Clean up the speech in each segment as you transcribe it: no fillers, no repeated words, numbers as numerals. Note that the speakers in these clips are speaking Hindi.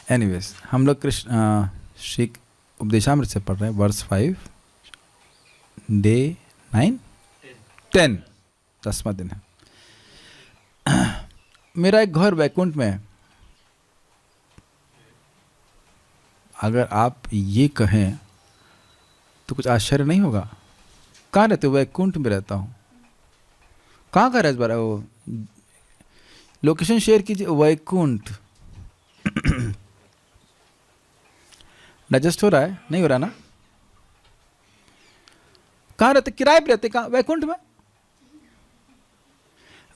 एनीवेज, हम लोग कृष्ण श्री उपदेशामृत से पढ़ रहे हैं, वर्स 5, डे 9, 10, 10वां दिन है। मेरा एक घर वैकुंठ में है। अगर आप ये कहें तो कुछ आश्चर्य नहीं होगा। कहाँ रहते हो? वैकुंठ में रहता हूँ। कहाँ का रह वो लोकेशन शेयर कीजिए। वैकुंठ डाइजेस्ट हो रहा है? नहीं हो रहा ना? कहाँ रहते? किराए पे रहते? कहाँ? वैकुंठ में।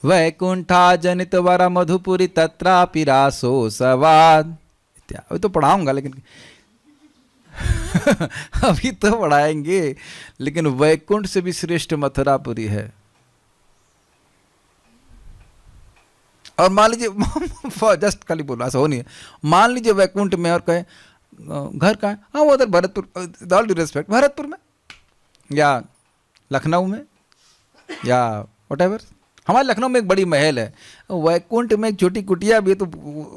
वैकुंठा जनित वर मधुपुरी तत्रापि रासो सवाद। अभी तो पढ़ाऊंगा, लेकिन अभी तो पढ़ाएंगे, लेकिन वैकुंठ से भी श्रेष्ठ मथुरापुरी है। और मान लीजिए जस्ट खाली बोला, ऐसा हो नहीं है। मान लीजिए वैकुंठ में और कहे घर कहाँ है? हाँ वो उधर Bharatpur, with all due respect, Bharatpur में या लखनऊ में या व्हाटएवर। हमारे लखनऊ में एक बड़ी महल है, वैकुंठ में एक छोटी कुटिया भी है, तो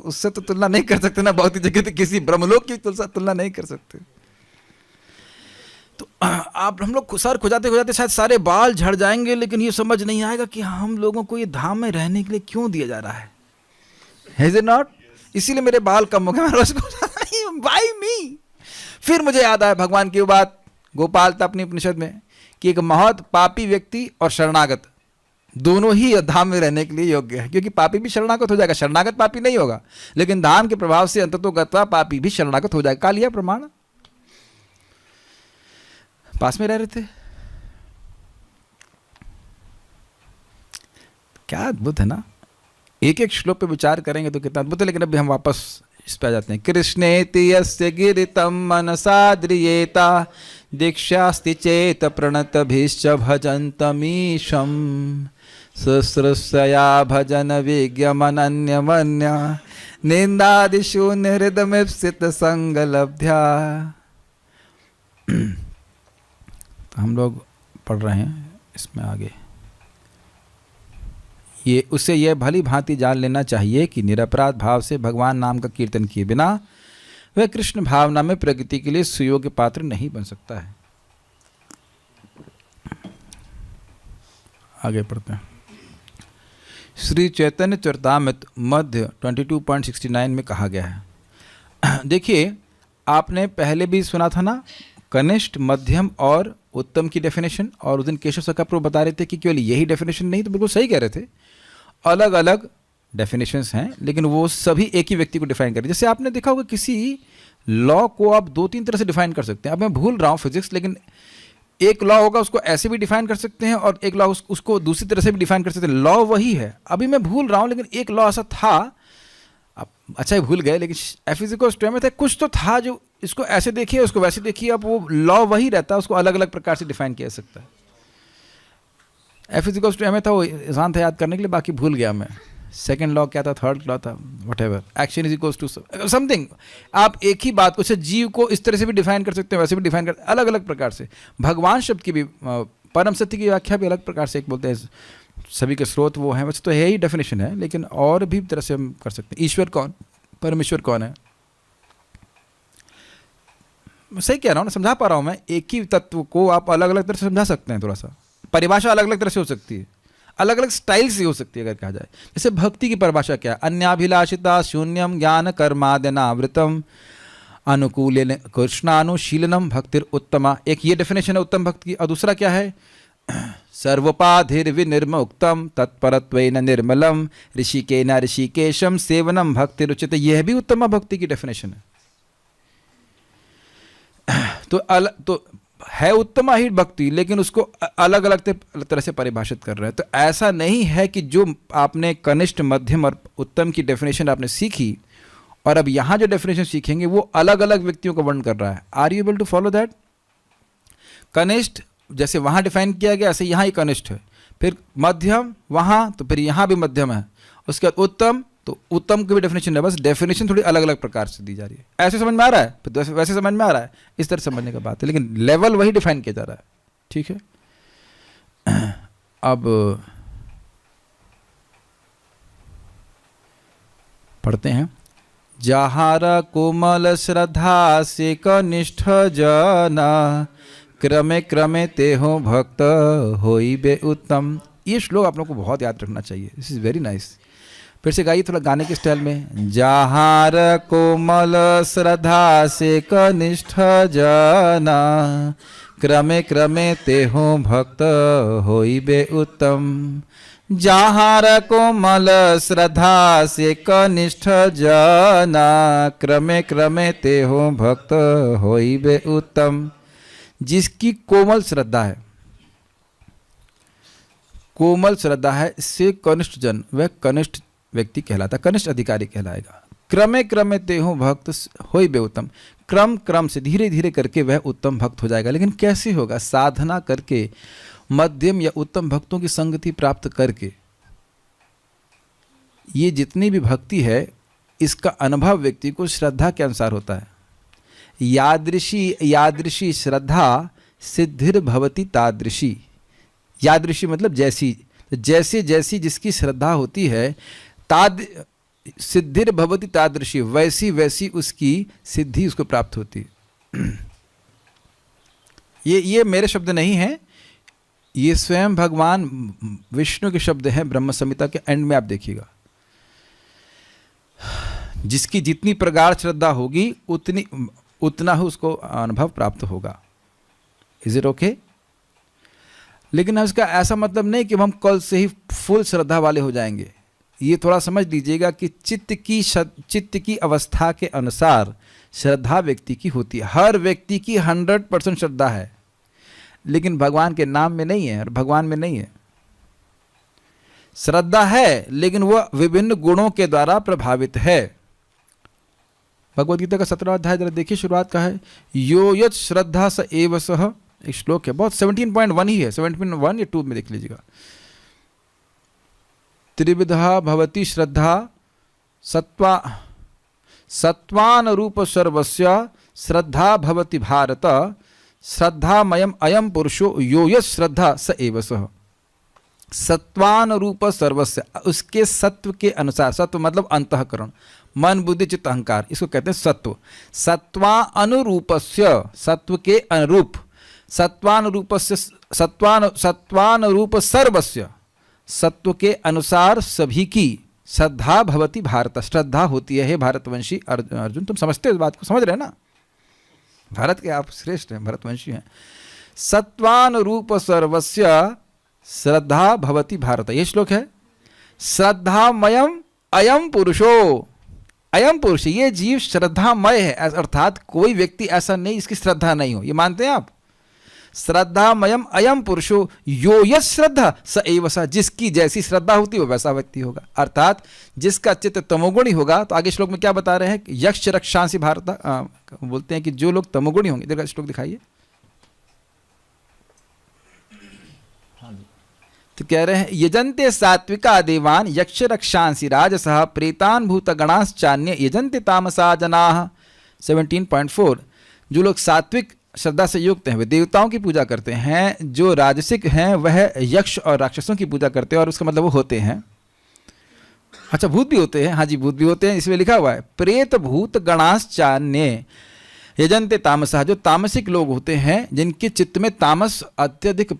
उससे तो तुलना नहीं कर सकते ना। बहुत ही जगह तो किसी ब्रह्मलोक की तुलना नहीं कर सकते। तो आप हम लोग सर खुजाते खुजाते शायद सारे बाल झड़ जाएंगे, लेकिन ये समझ नहीं आएगा कि हम लोगों को ये धाम में रहने के लिए क्यों दिया जा रहा है। Is it not? इसीलिए मेरे बाल कम हो गए, मैं रोज वाई मी। फिर मुझे याद आया भगवान की बात गोपाल था अपनी उपनिषद में कि एक बहुत पापी व्यक्ति और शरणागत दोनों ही धाम में रहने के लिए योग्य है, क्योंकि पापी भी शरणागत हो जाएगा। शरणागत पापी नहीं होगा, लेकिन धाम के प्रभाव से अंततोगत्वा पापी भी शरणागत हो जाएगा। कालिया प्रमाण पास में रह रहे थे। क्या अद्भुत है ना। एक एक श्लोक पे विचार करेंगे तो कितना अद्भुत है। लेकिन अभी हम वापस इस पे आ जाते हैं। कृष्णेति यस्य गिरितं मनसा द्रियेता दीक्षास्ति चेत प्रणतभिश्च भजन्तमीशं शुश्रूषया भजन विज्ञमनन्यमन्य निन्दादिषु निहृदमीप्सित संगलब्ध्या। तो हम लोग पढ़ रहे हैं इसमें आगे। ये उससे यह भली भांति जान लेना चाहिए कि निरपराध भाव से भगवान नाम का कीर्तन किए बिना वह कृष्ण भावना में प्रगति के लिए सुयोग्य पात्र नहीं बन सकता है। आगे पढ़ते हैं। श्री चैतन्य चरितामृत मध्य 22.69 में कहा गया है। देखिए, आपने पहले भी सुना था ना, कनिष्ठ, मध्यम और उत्तम की डेफिनेशन। और उस दिन केशव सखा प्रभु बता रहे थे कि केवल यही डेफिनेशन नहीं, तो बिल्कुल सही कह रहे थे। अलग अलग डेफिनेशंस हैं, लेकिन वो सभी एक ही व्यक्ति को डिफाइन कर रहे हैं। जैसे आपने देखा होगा किसी लॉ को आप 2-3 तरह से डिफाइन कर सकते हैं। अब मैं भूल रहा हूँ फिजिक्स, लेकिन एक लॉ होगा उसको ऐसे भी डिफाइन कर सकते हैं, और एक लॉ उसको दूसरी तरह से भी डिफाइन कर सकते हैं। लॉ वही है। अभी मैं भूल रहा हूँ, लेकिन एक लॉ ऐसा था, अब अच्छा ही भूल गए, लेकिन F is equals to M था, कुछ तो था जो इसको ऐसे देखिए उसको वैसे देखिए। अब वो लॉ वही रहता है, उसको अलग अलग प्रकार से डिफाइन किया जा सकता है। F is equals to M था, वो आसान था याद करने के लिए, बाकी भूल गया मैं। सेकंड लॉ क्या था, थर्ड लॉ था, whatever. Action is equals to something. आप एक ही बात को, जैसे जीव को इस तरह से भी डिफाइन कर सकते हैं, वैसे भी डिफाइन कर, अलग अलग प्रकार से। भगवान शब्द की भी, परम सत्य की व्याख्या भी अलग प्रकार से एक बोलते हैं। सभी के स्रोत वो हैं, वैसे तो यही डेफिनेशन है, लेकिन और भी तरह से हम कर सकते हैं। ईश्वर कौन, परमेश्वर कौन है, सही कह रहा हूँ ना, समझा पा रहा हूँ मैं। एक ही तत्व को आप अलग अलग तरह से समझा सकते हैं। थोड़ा सा परिभाषा अलग अलग तरह से हो सकती है, अलग अलग स्टाइल से हो सकती है। अगर कहा जाए, जैसे भक्ति की परिभाषा क्या है, अन्याभिलाषिता शून्यम ज्ञान कर्मादनावृतम अनुकूल कृष्णानुशीलनम भक्तिर उत्तमा। एक ये डेफिनेशन है उत्तम भक्ति की। और दूसरा क्या है, सर्वोपाधिर्विनिर्मुक्तम तत्परत्वेन निर्मलम ऋषिकेन ऋषिकेशम सेवनम भक्तिरुच्यते। यह भी उत्तम भक्ति की डेफिनेशन है। तो है उत्तम ही भक्ति, लेकिन उसको अलग अलग तरह से परिभाषित कर रहे हैं। तो ऐसा नहीं है कि जो आपने कनिष्ठ, मध्यम और उत्तम की डेफिनेशन आपने सीखी, और अब यहाँ जो डेफिनेशन सीखेंगे वो अलग अलग व्यक्तियों का वर्णन कर रहा है। Are you able to follow that? कनिष्ठ जैसे वहाँ डिफाइन किया गया, ऐसे यहाँ ही कनिष्ठ है। फिर मध्यम वहाँ, तो फिर यहाँ भी मध्यम है। उसके बाद उत्तम, तो उत्तम की भी डेफिनेशन है, बस डेफिनेशन थोड़ी अलग अलग प्रकार से दी जा रही है। ऐसे समझ में आ रहा है, फिर वैसे समझ में आ रहा है, इस तरह समझने का बात है, लेकिन लेवल वही डिफाइन किया जा रहा है। ठीक है, अब पढ़ते हैं। जाहार कोमल श्रद्धा से कनिष्ठ जना, क्रमे क्रमे ते हो भक्त होई बे उत्तम। ये श्लोक आप लोगों को बहुत याद रखना चाहिए। This is very nice. फिर से गाइए थोड़ा गाने के स्टाइल में। जाहार कोमल श्रद्धा से कनिष्ठ जना, क्रमे क्रमे ते हो भक्त होई बे उत्तम। जाहार कोमल श्रद्धा से कनिष्ठ जना, क्रमे क्रमे ते हो भक्त होई बे उत्तम। जिसकी कोमल श्रद्धा है, कोमल श्रद्धा है, से कनिष्ठ जन, वह कनिष्ठ व्यक्ति कहलाता, कनिष्ठ अधिकारी कहलाएगा। क्रमे क्रमे ते हो भक्त होई बे उत्तम, क्रम क्रम से धीरे धीरे करके वह उत्तम भक्त हो जाएगा। लेकिन कैसे होगा? साधना करके, मध्यम या उत्तम भक्तों की संगति प्राप्त करके। ये जितनी भी भक्ति है, इसका अनुभव व्यक्ति को श्रद्धा के अनुसार होता है। यादृशी श्रद्धा सिद्धिर भवति तादृशी। यादृशी मतलब जैसी, जैसे जैसी जिसकी श्रद्धा होती है, सिद्धिर भवति तादृशी, वैसी वैसी उसकी सिद्धि उसको प्राप्त होती है। ये मेरे शब्द नहीं हैं, ये स्वयं भगवान विष्णु के शब्द हैं। ब्रह्म संहिता के एंड में आप देखिएगा, जिसकी जितनी प्रगाढ़ श्रद्धा होगी उतना ही उसको अनुभव प्राप्त होगा। Is it okay? लेकिन इसका ऐसा मतलब नहीं कि हम कल से ही फुल श्रद्धा वाले हो जाएंगे। ये थोड़ा समझ लीजिएगा कि चित्त की अवस्था के अनुसार श्रद्धा व्यक्ति की होती है। हर व्यक्ति की 100% श्रद्धा है, लेकिन भगवान के नाम में नहीं है और भगवान में नहीं है। श्रद्धा है, लेकिन वह विभिन्न गुणों के द्वारा प्रभावित है। भगवद गीता का 17वां अध्याय जरा देखिए, शुरुआत का है, यो यत् श्रद्धा स एव सह। एक श्लोक है, बहुत 17.1 ही है, 17.1 या 2 में देख लीजिएगा। त्रिविधा भवति श्रद्धा सत्वान रूप सर्वस्य श्रद्धा भवति भारत, श्रद्धामयम अयम पुरुषो यो यत् श्रद्धा स एव सह। सत्वान रूप सर्वस्य, उसके सत्व के अनुसार, सत्व मतलब अंतःकरण, मन बुद्धि चित्त अहंकार, इसको कहते हैं सत्व। सत्वा अनुरूपस्य, सत्व के अनुरूप, सत्वानुरूपस्य, सत्वानुरूप सर्वस्य, सत्व के अनुसार सभी की श्रद्धा भवति भारत, श्रद्धा होती है। हे भारतवंशी अर्जुन, तुम समझते हो इस बात को? समझ रहे हैं ना? भारत के आप श्रेष्ठ हैं, भरतवंशी हैं। सत्वानुरूप सर्वस्य श्रद्धा भवति भारत, ये श्लोक है। श्रद्धामयम अयम पुरुषो, अयम पुरुष, ये जीव श्रद्धामय है, अर्थात कोई व्यक्ति ऐसा नहीं इसकी श्रद्धा नहीं हो। ये मानते हैं आप? श्रद्धामयम अयम पुरुषो यो यत् श्रद्धा स एव स, जिसकी जैसी श्रद्धा होती वो वैसा व्यक्ति होगा। अर्थात जिसका चित्त तमोगुणी होगा, तो आगे श्लोक में क्या बता रहे हैं? यक्ष रक्षांसि भारत, बोलते हैं कि जो लोग तमोगुणी होंगे, इधर का श्लोक दिखाइए। तो कह रहे हैं, यजन्ते सात्विका देवान यक्ष रक्षांसि राजसः प्रेतान भूत गणाश्चान्य यजन्ते तामसा जनाः। 17.4, जो लोग सात्विक श्रद्धा से युक्त हैं वे देवताओं की पूजा करते हैं, जो राजसिक हैं वह यक्ष और राक्षसों की पूजा करते हैं, और उसका मतलब वो होते हैं, अच्छा भूत भी होते हैं, हाँ जी भूत भी होते हैं, इसमें लिखा हुआ है प्रेत भूत गणाश्चान्य यजन्ते तामसा, जो तामसिक लोग होते हैं, जिनके चित्त में तामस अत्यधिक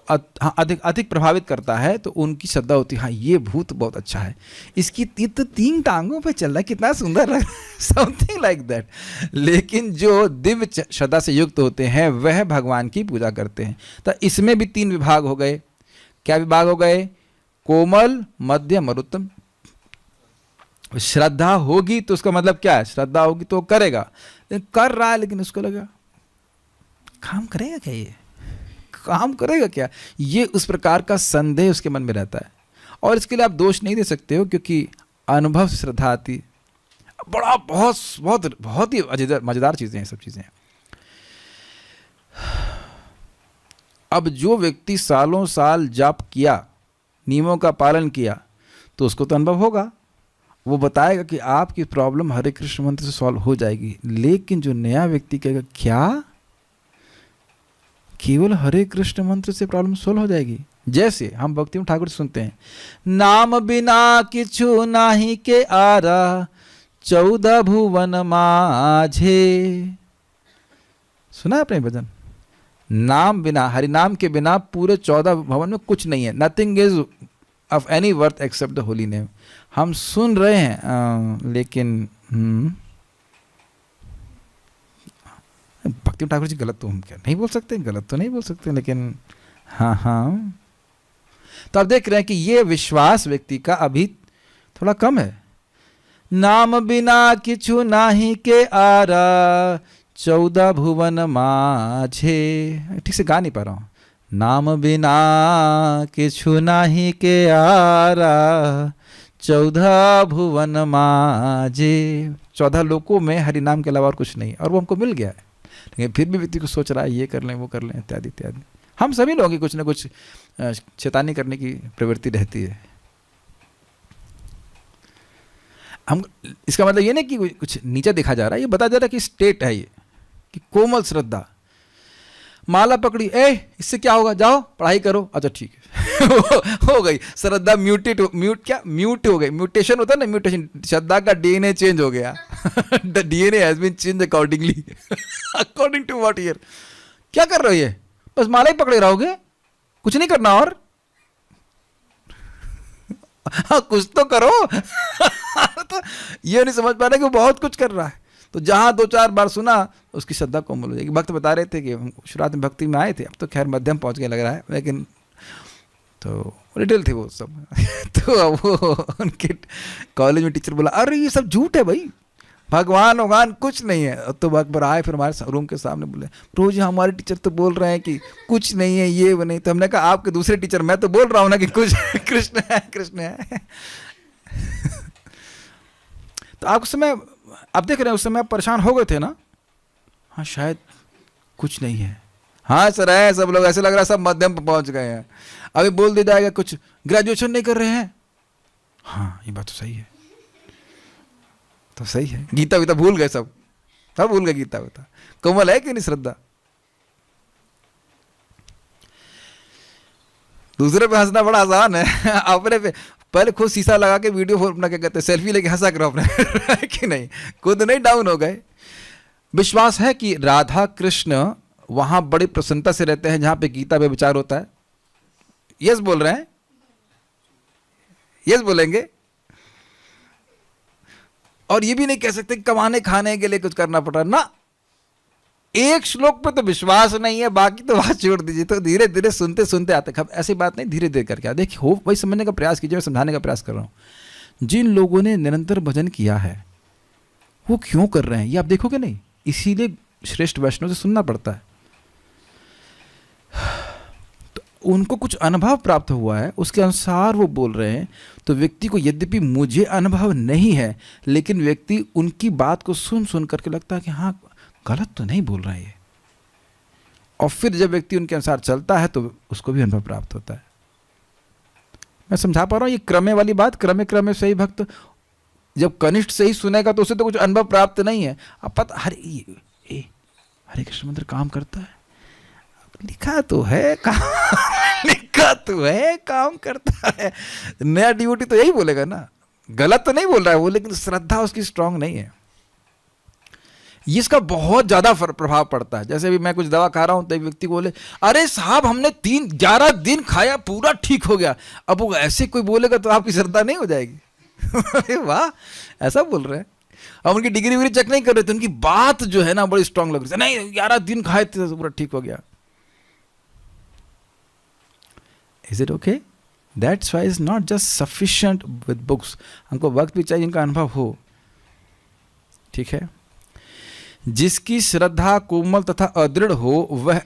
अधिक प्रभावित करता है, तो उनकी श्रद्धा होती है, हाँ ये भूत बहुत अच्छा है, इसकी तो 3 टांगों पे चल रहा है, कितना सुंदर लग रहा है, समथिंग लाइक दैट। लेकिन जो दिव्य श्रद्धा से युक्त होते हैं वह भगवान की पूजा करते हैं। तो इसमें भी 3 विभाग हो गए। क्या विभाग हो गए? कोमल, मध्यम और उत्तम। श्रद्धा होगी तो उसका मतलब क्या है? श्रद्धा होगी तो करेगा, कर रहा है, लेकिन उसको लगा काम करेगा क्या, ये काम करेगा क्या, ये उस प्रकार का संदेह उसके मन में रहता है। और इसके लिए आप दोष नहीं दे सकते हो, क्योंकि अनुभव से श्रद्धा आती, बड़ा बहुत बहुत बहुत ही मजेदार चीजें हैं सब चीजें। अब जो व्यक्ति सालों साल जाप किया, नियमों का पालन किया, तो उसको तो अनुभव होगा, वो बताएगा कि आपकी प्रॉब्लम हरे कृष्ण मंत्र से सॉल्व हो जाएगी। लेकिन जो नया व्यक्ति कहेगा क्या केवल हरे कृष्ण मंत्र से प्रॉब्लम सोल्व हो जाएगी, जैसे हम भक्ति में ठाकुर सुनते हैं, नाम बिना किछु नाही के आरा 14 भुवन माझे। सुना है आपने भजन? नाम बिना, हरि नाम के बिना पूरे 14 भवन में कुछ नहीं है। Nothing is of any worth except the holy name. हम सुन रहे हैं लेकिन भक्ति ठाकुर जी गलत तो हम क्या नहीं बोल सकते, गलत तो नहीं बोल सकते, लेकिन हाँ हाँ। तो आप देख रहे हैं कि ये विश्वास व्यक्ति का अभी थोड़ा कम है। नाम बिना किछु नाही के आरा 14 भुवन माझे। ठीक से गा नहीं पा रहा हूँ। नाम बिना किछु नाही के आरा 14 भुवन माझे। 14 लोकों में हरि नाम के अलावा और कुछ नहीं, और वो हमको मिल गया है। लेकिन फिर भी व्यक्ति को सोच रहा है ये कर लें वो कर लें इत्यादि इत्यादि। हम सभी लोगों की कुछ ना कुछ शैतानी करने की प्रवृत्ति रहती है। हम इसका मतलब ये नहीं कि कुछ नीचे देखा जा रहा है, ये बताया जा रहा है कि स्टेट है ये, कि कोमल श्रद्धा। माला पकड़ी, इससे क्या होगा, जाओ पढ़ाई करो, अच्छा ठीक है हो गई श्रद्धा म्यूट हो गई। म्यूटेशन होता है ना, म्यूटेशन, श्रद्धा का डीएनए चेंज हो गया। The DNA has been change accordingly according to what year. क्या कर रहे हो ये, बस माला ही पकड़े रहोगे, कुछ नहीं करना और हाँ कुछ तो करो। तो ये नहीं समझ पा रहे कि वो बहुत कुछ कर रहा है। तो जहाँ 2-4 बार सुना उसकी श्रद्धा कोमल हो जाएगी। भक्त बता रहे थे कि हम शुरुआत में भक्ति में आए थे, अब तो खैर मध्यम पहुँच गए लग रहा है, लेकिन तो लिटिल थे वो सब। तो अब वो उनके कॉलेज में टीचर बोला, अरे ये सब झूठ है भाई, भगवान कुछ नहीं है। तो अकबर आए फिर हमारे रूम के सामने बोले, प्रभु जी हमारे टीचर तो बोल रहे हैं कि कुछ नहीं है, ये वो नहीं। तो हमने कहा आपके दूसरे टीचर, मैं तो बोल रहा हूँ ना कि कुछ कृष्ण है कृष्ण है। तो आप उस समय आप देख रहे हैं, उस समय आप परेशान हो गए थे ना, हाँ शायद कुछ नहीं है। हाँ सर है, सब लोग ऐसे लग रहा है सब मध्यम पर पहुंच गए हैं। अभी बोल दिया जाएगा कुछ ग्रेजुएशन नहीं कर रहे हैं, हाँ ये बात तो सही है, तो सही है। गीता वीता भूल गए, सब भूल गए गीता वीता। कोमल है कि नहीं श्रद्धा? दूसरे पे हंसना बड़ा आसान है, अपने पे पहले खुद शीशा लगा के वीडियो अपना क्या कहते हैं सेल्फी लेके हंसा करो अपने कि नहीं, खुद नहीं डाउन हो गए। विश्वास है कि राधा कृष्ण वहां बड़ी प्रसन्नता से रहते हैं जहां पे गीता पे विचार होता है। यस बोल रहे हैं, यस बोलेंगे। और ये भी नहीं कह सकते कमाने खाने के लिए कुछ करना पड़ रहा ना। एक श्लोक पे तो विश्वास नहीं है, बाकी तो बात छोड़ दीजिए। तो धीरे धीरे सुनते सुनते आते, ऐसी बात नहीं, धीरे धीरे करके देखिए हो वही समझने का प्रयास कीजिए। मैं समझाने का प्रयास कर रहा हूं। जिन लोगों ने निरंतर भजन किया है वो क्यों कर रहे हैं ये आप देखोगे नहीं, इसीलिए श्रेष्ठ वैष्णव से सुनना पड़ता है। तो उनको कुछ अनुभव प्राप्त हुआ है, उसके अनुसार वो बोल रहे हैं। तो व्यक्ति को यद्यपि मुझे अनुभव नहीं है, लेकिन व्यक्ति उनकी बात को सुन सुन करके लगता है कि हाँ गलत तो नहीं बोल रहा है ये। और फिर जब व्यक्ति उनके अनुसार चलता है तो उसको भी अनुभव प्राप्त होता है। मैं समझा पा रहा हूँ ये क्रमे वाली बात। क्रमे क्रमे सही भक्त जब कनिष्ठ से ही सुनेगा तो उसे तो कुछ अनुभव प्राप्त नहीं है। अब पता हरे कृष्ण मंत्र काम करता है, लिखा तो है काम लिखा तो है काम करता है। नया डिवोटी तो यही बोलेगा ना, गलत तो नहीं बोल रहा है वो, लेकिन श्रद्धा उसकी स्ट्रांग नहीं है। इसका बहुत ज्यादा प्रभाव पड़ता है। जैसे भी मैं कुछ दवा खा रहा हूं तो एक व्यक्ति बोले, अरे साहब हमने 11 दिन खाया पूरा ठीक हो गया। अब वो ऐसे कोई बोलेगा तो आपकी श्रद्धा नहीं हो जाएगी। वाह, ऐसा बोल रहे हैं। अब उनकी डिग्री विग्री चेक नहीं कर रहे थे, उनकी बात जो है ना बड़ी स्ट्रांग लग रही है। नहीं 11 दिन खाए थे तो पूरा ठीक हो गया। Is it okay? That's why is not just sufficient with books. हमको वक्त भी चाहिए, इनका अनुभव हो। ठीक है। जिसकी श्रद्धा कोमल तथा अदृढ़ हो वह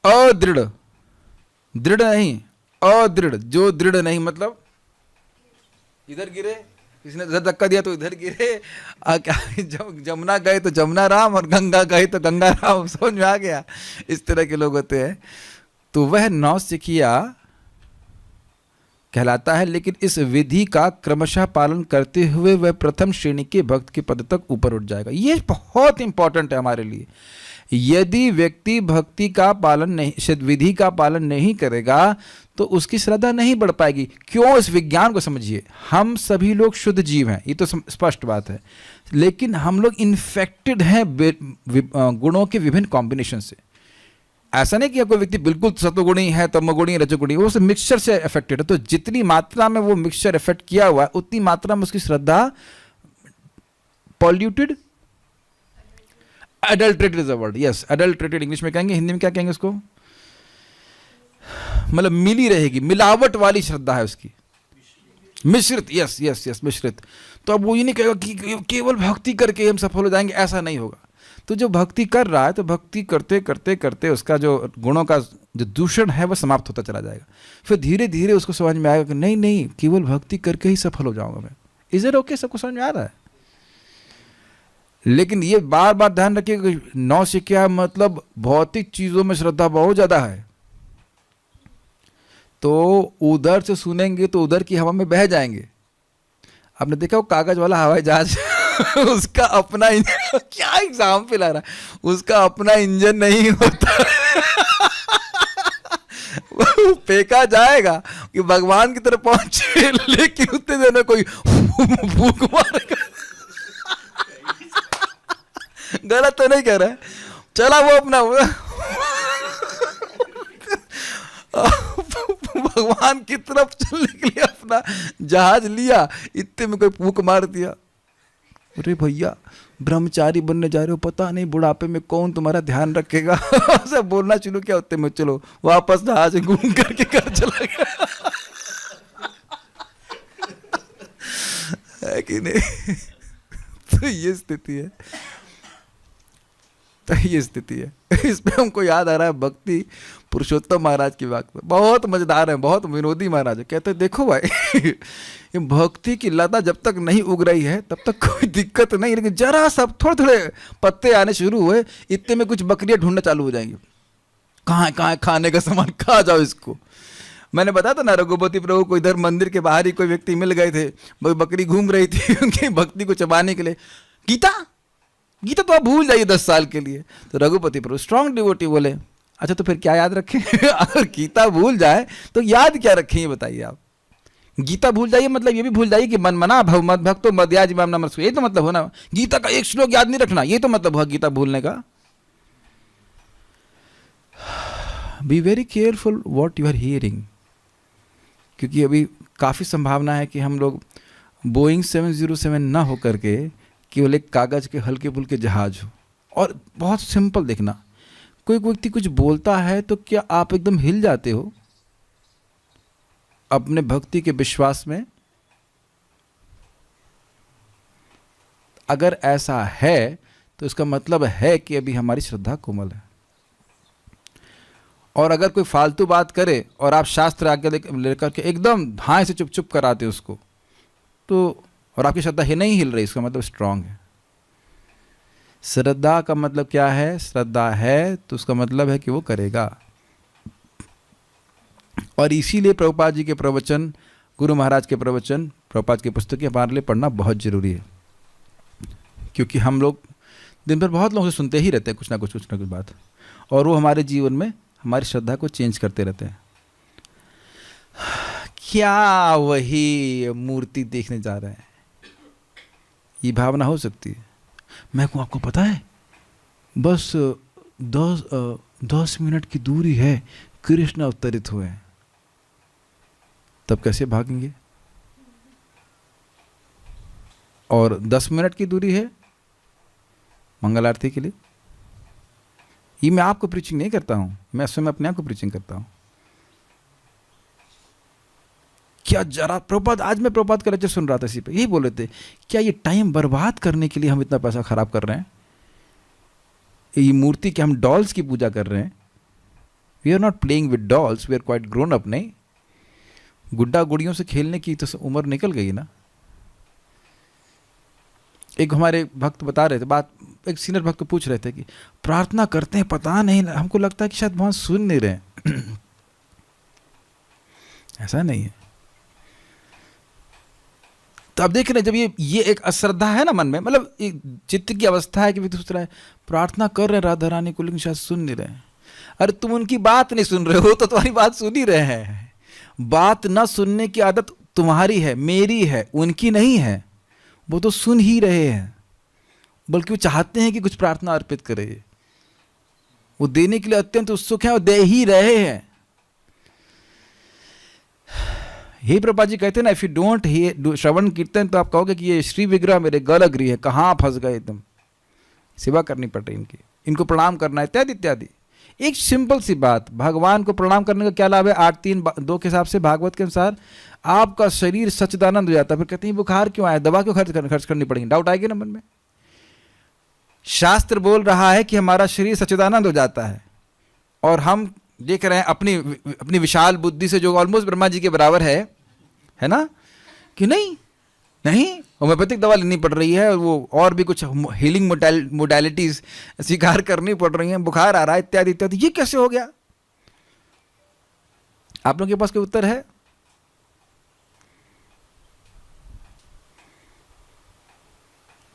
अदृढ़, दृढ़ नहीं अदृढ़, जो दृढ़ नहीं मतलब इधर गिरे, किसी ने इधर धक्का दिया तो इधर गिरे। जमुना गए तो जमुना राम और गंगा गए तो गंगा राम, समझ में आ गया? इस तरह के लोग होते हैं। तो वह नौसिखिया कहलाता है, लेकिन इस विधि का क्रमशः पालन करते हुए वह प्रथम श्रेणी के भक्त के पद तक ऊपर उठ जाएगा। ये बहुत इंपॉर्टेंट है हमारे लिए। यदि व्यक्ति भक्ति का पालन नहीं, विधि का पालन नहीं करेगा तो उसकी श्रद्धा नहीं बढ़ पाएगी। क्यों? इस विज्ञान को समझिए। हम सभी लोग शुद्ध जीव हैं, ये तो स्पष्ट बात है, लेकिन हम लोग इन्फेक्टेड हैं गुणों के विभिन्न कॉम्बिनेशन से। ऐसा नहीं कि कोई व्यक्ति बिल्कुल सत्वगुणी है, तमोगुणी, रजोगुणी, वो मिक्सचर से अफेक्टेड है। तो जितनी मात्रा में वो मिक्सचर इफेक्ट किया हुआ है उतनी मात्रा में उसकी श्रद्धा polluted, adulterated is a word, yes, adulterated English में कहेंगे, हिंदी में क्या कहेंगे उसको? मतलब मिली रहेगी, मिलावट वाली श्रद्धा है उसकी, मिश्रित, यस यस यस, मिश्रित। तो अब वो ये नहीं कहेगा कि केवल भक्ति करके हम सफल हो जाएंगे, ऐसा नहीं होगा। तो जो भक्ति कर रहा है तो भक्ति करते करते करते उसका जो गुणों का जो दूषण है वो समाप्त होता चला जाएगा। फिर धीरे धीरे उसको समझ में आएगा कि नहीं नहीं, केवल भक्ति करके ही सफल हो जाऊंगा मैं। Is it okay? सबको समझ में आ रहा है? लेकिन ये बार बार ध्यान रखिए कि नौसिखिया मतलब भौतिक चीजों में श्रद्धा बहुत ज्यादा है, तो उधर से सुनेंगे तो उधर की हवा में बह जाएंगे। आपने देखा वो कागज वाला हवाई जहाज उसका अपना क्या एग्जाम्पल आ रहा है, उसका अपना इंजन नहीं होता वो फेंका जाएगा कि भगवान की तरफ पहुंचे, लेकिन उतने देर में कोई फूंक मारेगा। गलत तो नहीं कह रहा है, चला वो अपना भगवान की तरफ चलने के लिए अपना जहाज लिया, इतने में कोई फूंक मार दिया। अरे भैया ब्रह्मचारी बनने जा रहे हो, पता नहीं बुढ़ापे में कौन तुम्हारा ध्यान रखेगा। सब बोलना शुरू किया, उतने में चलो वापस जहाज घूम करके घर चला गया। है कि नहीं? तो ये स्थिति है, तो ये स्थिति है। इसमें हमको याद आ रहा है भक्ति पुरुषोत्तम महाराज की बात, बहुत मजेदार है, बहुत विनोदी महाराज है। कहते हैं देखो भाई ये भक्ति की लता जब तक नहीं उग रही है तब तक कोई दिक्कत नहीं, लेकिन जरा सब थोड़े थोड़े पत्ते आने शुरू हुए, इतने में कुछ बकरियां ढूंढना चालू हो जाएंगी। कहाँ है खाने का सामान, खा जाओ इसको। मैंने बताया था ना, रघुपति प्रभु को इधर मंदिर के बाहर ही कोई व्यक्ति मिल गए थे, बकरी घूम रही थी उनकी भक्ति को चबाने के लिए। गीता तो आप भूल जाइए 10 साल के लिए। तो रघुपति प्रभु स्ट्रांग डिवोटी बोले, अच्छा तो फिर क्या याद रखें? अगर गीता भूल जाए तो याद क्या रखें ये बताइए आप। गीता भूल जाइए मतलब ये भी भूल जाइए कि मन मना भव मद भक्तो मदयाज इमाम नमस्कार, ये तो मतलब हो ना। गीता का एक श्लोक याद नहीं रखना, ये तो मतलब हुआ गीता भूलने का। Be very careful what you are hearing, क्योंकि अभी काफ़ी संभावना है कि हम लोग बोइंग 707 ना हो करके केवल एक कागज के हल्के फुल्के जहाज हो। और बहुत सिंपल देखना, कोई व्यक्ति कुछ बोलता है तो क्या आप एकदम हिल जाते हो अपने भक्ति के विश्वास में? अगर ऐसा है तो इसका मतलब है कि अभी हमारी श्रद्धा कोमल है। और अगर कोई फालतू बात करे और आप शास्त्र आज्ञा लेकर के एकदम धाए से चुप चुप कराते उसको, तो और आपकी श्रद्धा ही नहीं हिल रही, इसका मतलब स्ट्रांग है। श्रद्धा का मतलब क्या है? श्रद्धा है तो उसका मतलब है कि वो करेगा। और इसीलिए प्रभुपाद जी के प्रवचन, गुरु महाराज के प्रवचन, प्रभुपाद की पुस्तकें हमारे लिए पढ़ना बहुत जरूरी है, क्योंकि हम लोग दिन भर बहुत लोगों से सुनते ही रहते हैं कुछ ना कुछ बात, और वो हमारे जीवन में हमारी श्रद्धा को चेंज करते रहते हैं। क्या वही मूर्ति देखने जा रहे हैं, ये भावना हो सकती है। मैं को आपको पता है बस 10 मिनट की दूरी है, कृष्ण अवतरित हुए हैं। तब कैसे भागेंगे? और 10 मिनट की दूरी है मंगल आरती के लिए। ये मैं आपको प्रीचिंग नहीं करता हूं, मैं स्वयं अपने आप को प्रीचिंग करता हूं। क्या जरा प्रभुपाद, आज मैं प्रभुपाद का लेक्चर सुन रहा था, इसी पे यही बोल रहे थे, क्या ये टाइम बर्बाद करने के लिए हम इतना पैसा खराब कर रहे हैं? ये मूर्ति के हम डॉल्स की पूजा कर रहे हैं। We are not playing with dolls, we are quite grown up. नहीं, गुड्डा गुड़ियों से खेलने की तो उम्र निकल गई ना। एक हमारे भक्त बता रहे थे बात, एक सीनियर भक्त पूछ रहे थे कि प्रार्थना करते हैं, पता नहीं, हमको लगता है कि शायद बहुत सुन नहीं रहे। ऐसा नहीं है। तो अब देख रहे हैं, जब ये एक अश्रद्धा है ना मन में, मतलब एक चित्त की अवस्था है कि व्यक्ति सोच रहा है प्रार्थना कर रहे हैं राधा रानी को, लेकिन शायद सुन नहीं रहे हैं। अरे तुम उनकी बात नहीं सुन रहे हो तो तुम्हारी बात सुन ही रहे हैं। बात ना सुनने की आदत तुम्हारी है, मेरी है, उनकी नहीं है। वो तो सुन ही रहे हैं, बल्कि वो चाहते हैं कि कुछ प्रार्थना अर्पित करे। वो देने के लिए अत्यंत उत्सुक है और दे ही रहे हैं। हे प्रभुपाद जी कहते हैं ना, इफ यू डोंट हियर श्रवण कीर्तन, तो आप कहोगे कि ये श्री विग्रह मेरे गल गृह है, कहाँ फंस गए एकदम, सेवा करनी पड़ रही इनकी, इनको प्रणाम करना है, इत्यादि इत्यादि। एक सिंपल सी बात, भगवान को प्रणाम करने का क्या लाभ है? 8:3:2 के हिसाब से भागवत के अनुसार आपका शरीर सच्चिदानंद हो जाता है। फिर कहते हैं बुखार क्यों आया, दवा क्यों खर्च करनी पड़ेगी? डाउट आएगी ना मन में। शास्त्र बोल रहा है कि हमारा शरीर सच्चिदानंद हो जाता है, और हम देख रहे हैं अपनी विशाल बुद्धि से, जो ऑलमोस्ट ब्रह्मा जी के बराबर है ना, कि नहीं होम्योपैथिक दवा लेनी पड़ रही है, और वो और भी कुछ हीलिंग मोडालिटीज स्वीकार करनी पड़ रही हैं, बुखार आ रहा है, इत्यादि इत्यादि। ये कैसे हो गया? आप लोगों के पास कोई उत्तर है?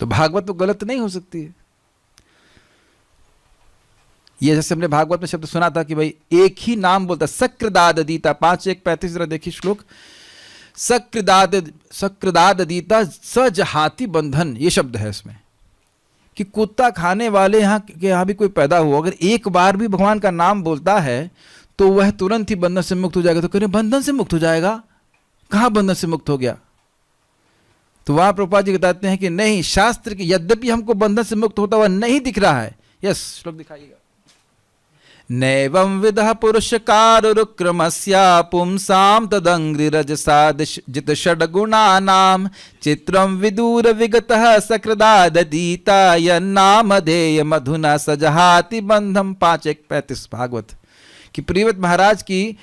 तो भागवत तो गलत नहीं हो सकती है। ये जैसे हमने भागवत में शब्द सुना था कि भाई एक ही नाम बोलता, सक्रदादीता 5:1:35 जरा देखिए श्लोक, सक्रदादीता सजहाति बंधन, ये शब्द है इसमें, कि कुत्ता खाने वाले यहाँ भी कोई पैदा हो, अगर एक बार भी भगवान का नाम बोलता है तो वह तुरंत ही बंधन से मुक्त हो जाएगा। तो कह रहे बंधन से मुक्त हो जाएगा? कहाँ बंधन से मुक्त हो गया? तो वहां प्रभुपाद जी बताते हैं कि नहीं, शास्त्र के यद्यपि हमको बंधन से मुक्त होता हुआ नहीं दिख रहा है। यस, श्लोक दिखाइएगा। नैवं विदः पुरुषकारुक्रमस्या पुंसां तदंग्रिरजसादित षड्गुणानां चित्रं विदूर विगतः सकृदादीता यन्नामधेय मधुना सजहाति बंधम। 5:1:35 भागवत कि प्रियव्रत महाराज की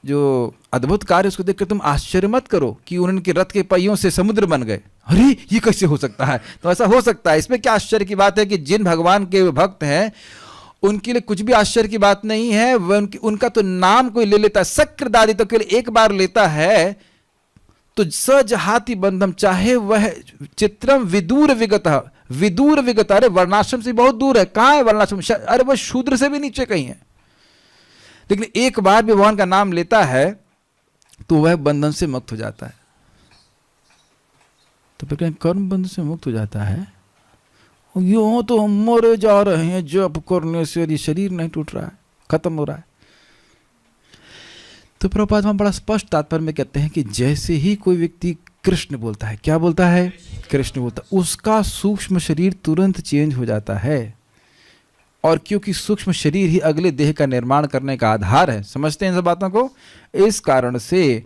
जो अद्भुत कार्य, उसको देखकर तुम आश्चर्य मत करो कि उनके रथ के पहियों से समुद्र बन गए। अरे ये कैसे हो सकता है? तो ऐसा हो सकता है। इसमें क्या आश्चर्य की बात है कि जिन भगवान के भक्त हैं उनके लिए कुछ भी आश्चर्य की बात नहीं है। वह उनका तो नाम कोई ले लेता है, सक्रदादि तो केवल एक बार लेता है तो सजहाति बंधम, चाहे वह चित्रम विदूर विगतः, विदूर विगत, अरे वर्णाश्रम से बहुत दूर है। कहाँ है वर्णाश्रम? अरे वह शूद्र से भी नीचे कहीं है, लेकिन एक बार भी भगवान का नाम लेता है तो वह बंधन से मुक्त हो जाता है। तो फिर कहीं कर्म बंधन से मुक्त हो जाता है, यूं तो हम मरे जा रहे हैं, जप करने से यदि शरीर नहीं टूट रहा है, खत्म हो रहा है। तो प्रभुपाद वहां बड़ा स्पष्ट तात्पर्य में कहते हैं कि जैसे ही कोई व्यक्ति कृष्ण बोलता है, क्या बोलता है? कृष्ण बोलता है, उसका सूक्ष्म शरीर तुरंत चेंज हो जाता है। और क्योंकि सूक्ष्म शरीर ही अगले देह का निर्माण करने का आधार है, समझते हैं इन सब बातों को, इस कारण से,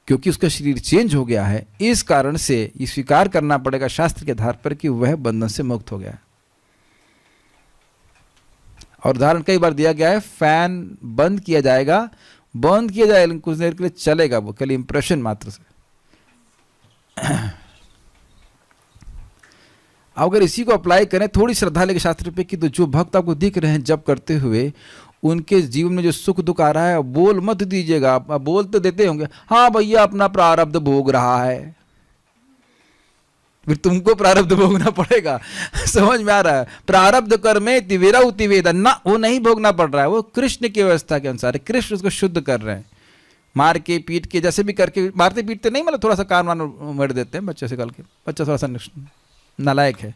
क्योंकि उसका शरीर चेंज हो गया है, इस कारण से ये स्वीकार करना पड़ेगा शास्त्र के आधार पर कि वह बंधन से मुक्त हो गया है। और उदाहरण कई बार दिया गया है, फैन बंद किया जाएगा, बंद किया जाएगा लेकिन कुछ देर के लिए चलेगा, वो केवल इंप्रेशन मात्र से। अगर इसी को अप्लाई करें थोड़ी श्रद्धा लेके शास्त्र पे कि, तो जो भक्त आपको दिख रहे हैं जब करते हुए, उनके जीवन में जो सुख दुख आ रहा है, बोल मत दीजिएगा। आप बोल तो देते होंगे, हाँ भैया अपना प्रारब्ध भोग रहा है, फिर तुमको प्रारब्ध भोगना पड़ेगा। समझ में आ रहा है? प्रारब्ध कर्मे तिवेरा तिवेदन ना, वो नहीं भोगना पड़ रहा है, वो कृष्ण की व्यवस्था के अनुसार है। कृष्ण उसको शुद्ध कर रहे हैं, मार के पीट के, जैसे भी करके, मारते पीटते नहीं, मतलब थोड़ा सा कान वान मर देते हैं बच्चे से कल के, बच्चा थोड़ा सा नालायक है।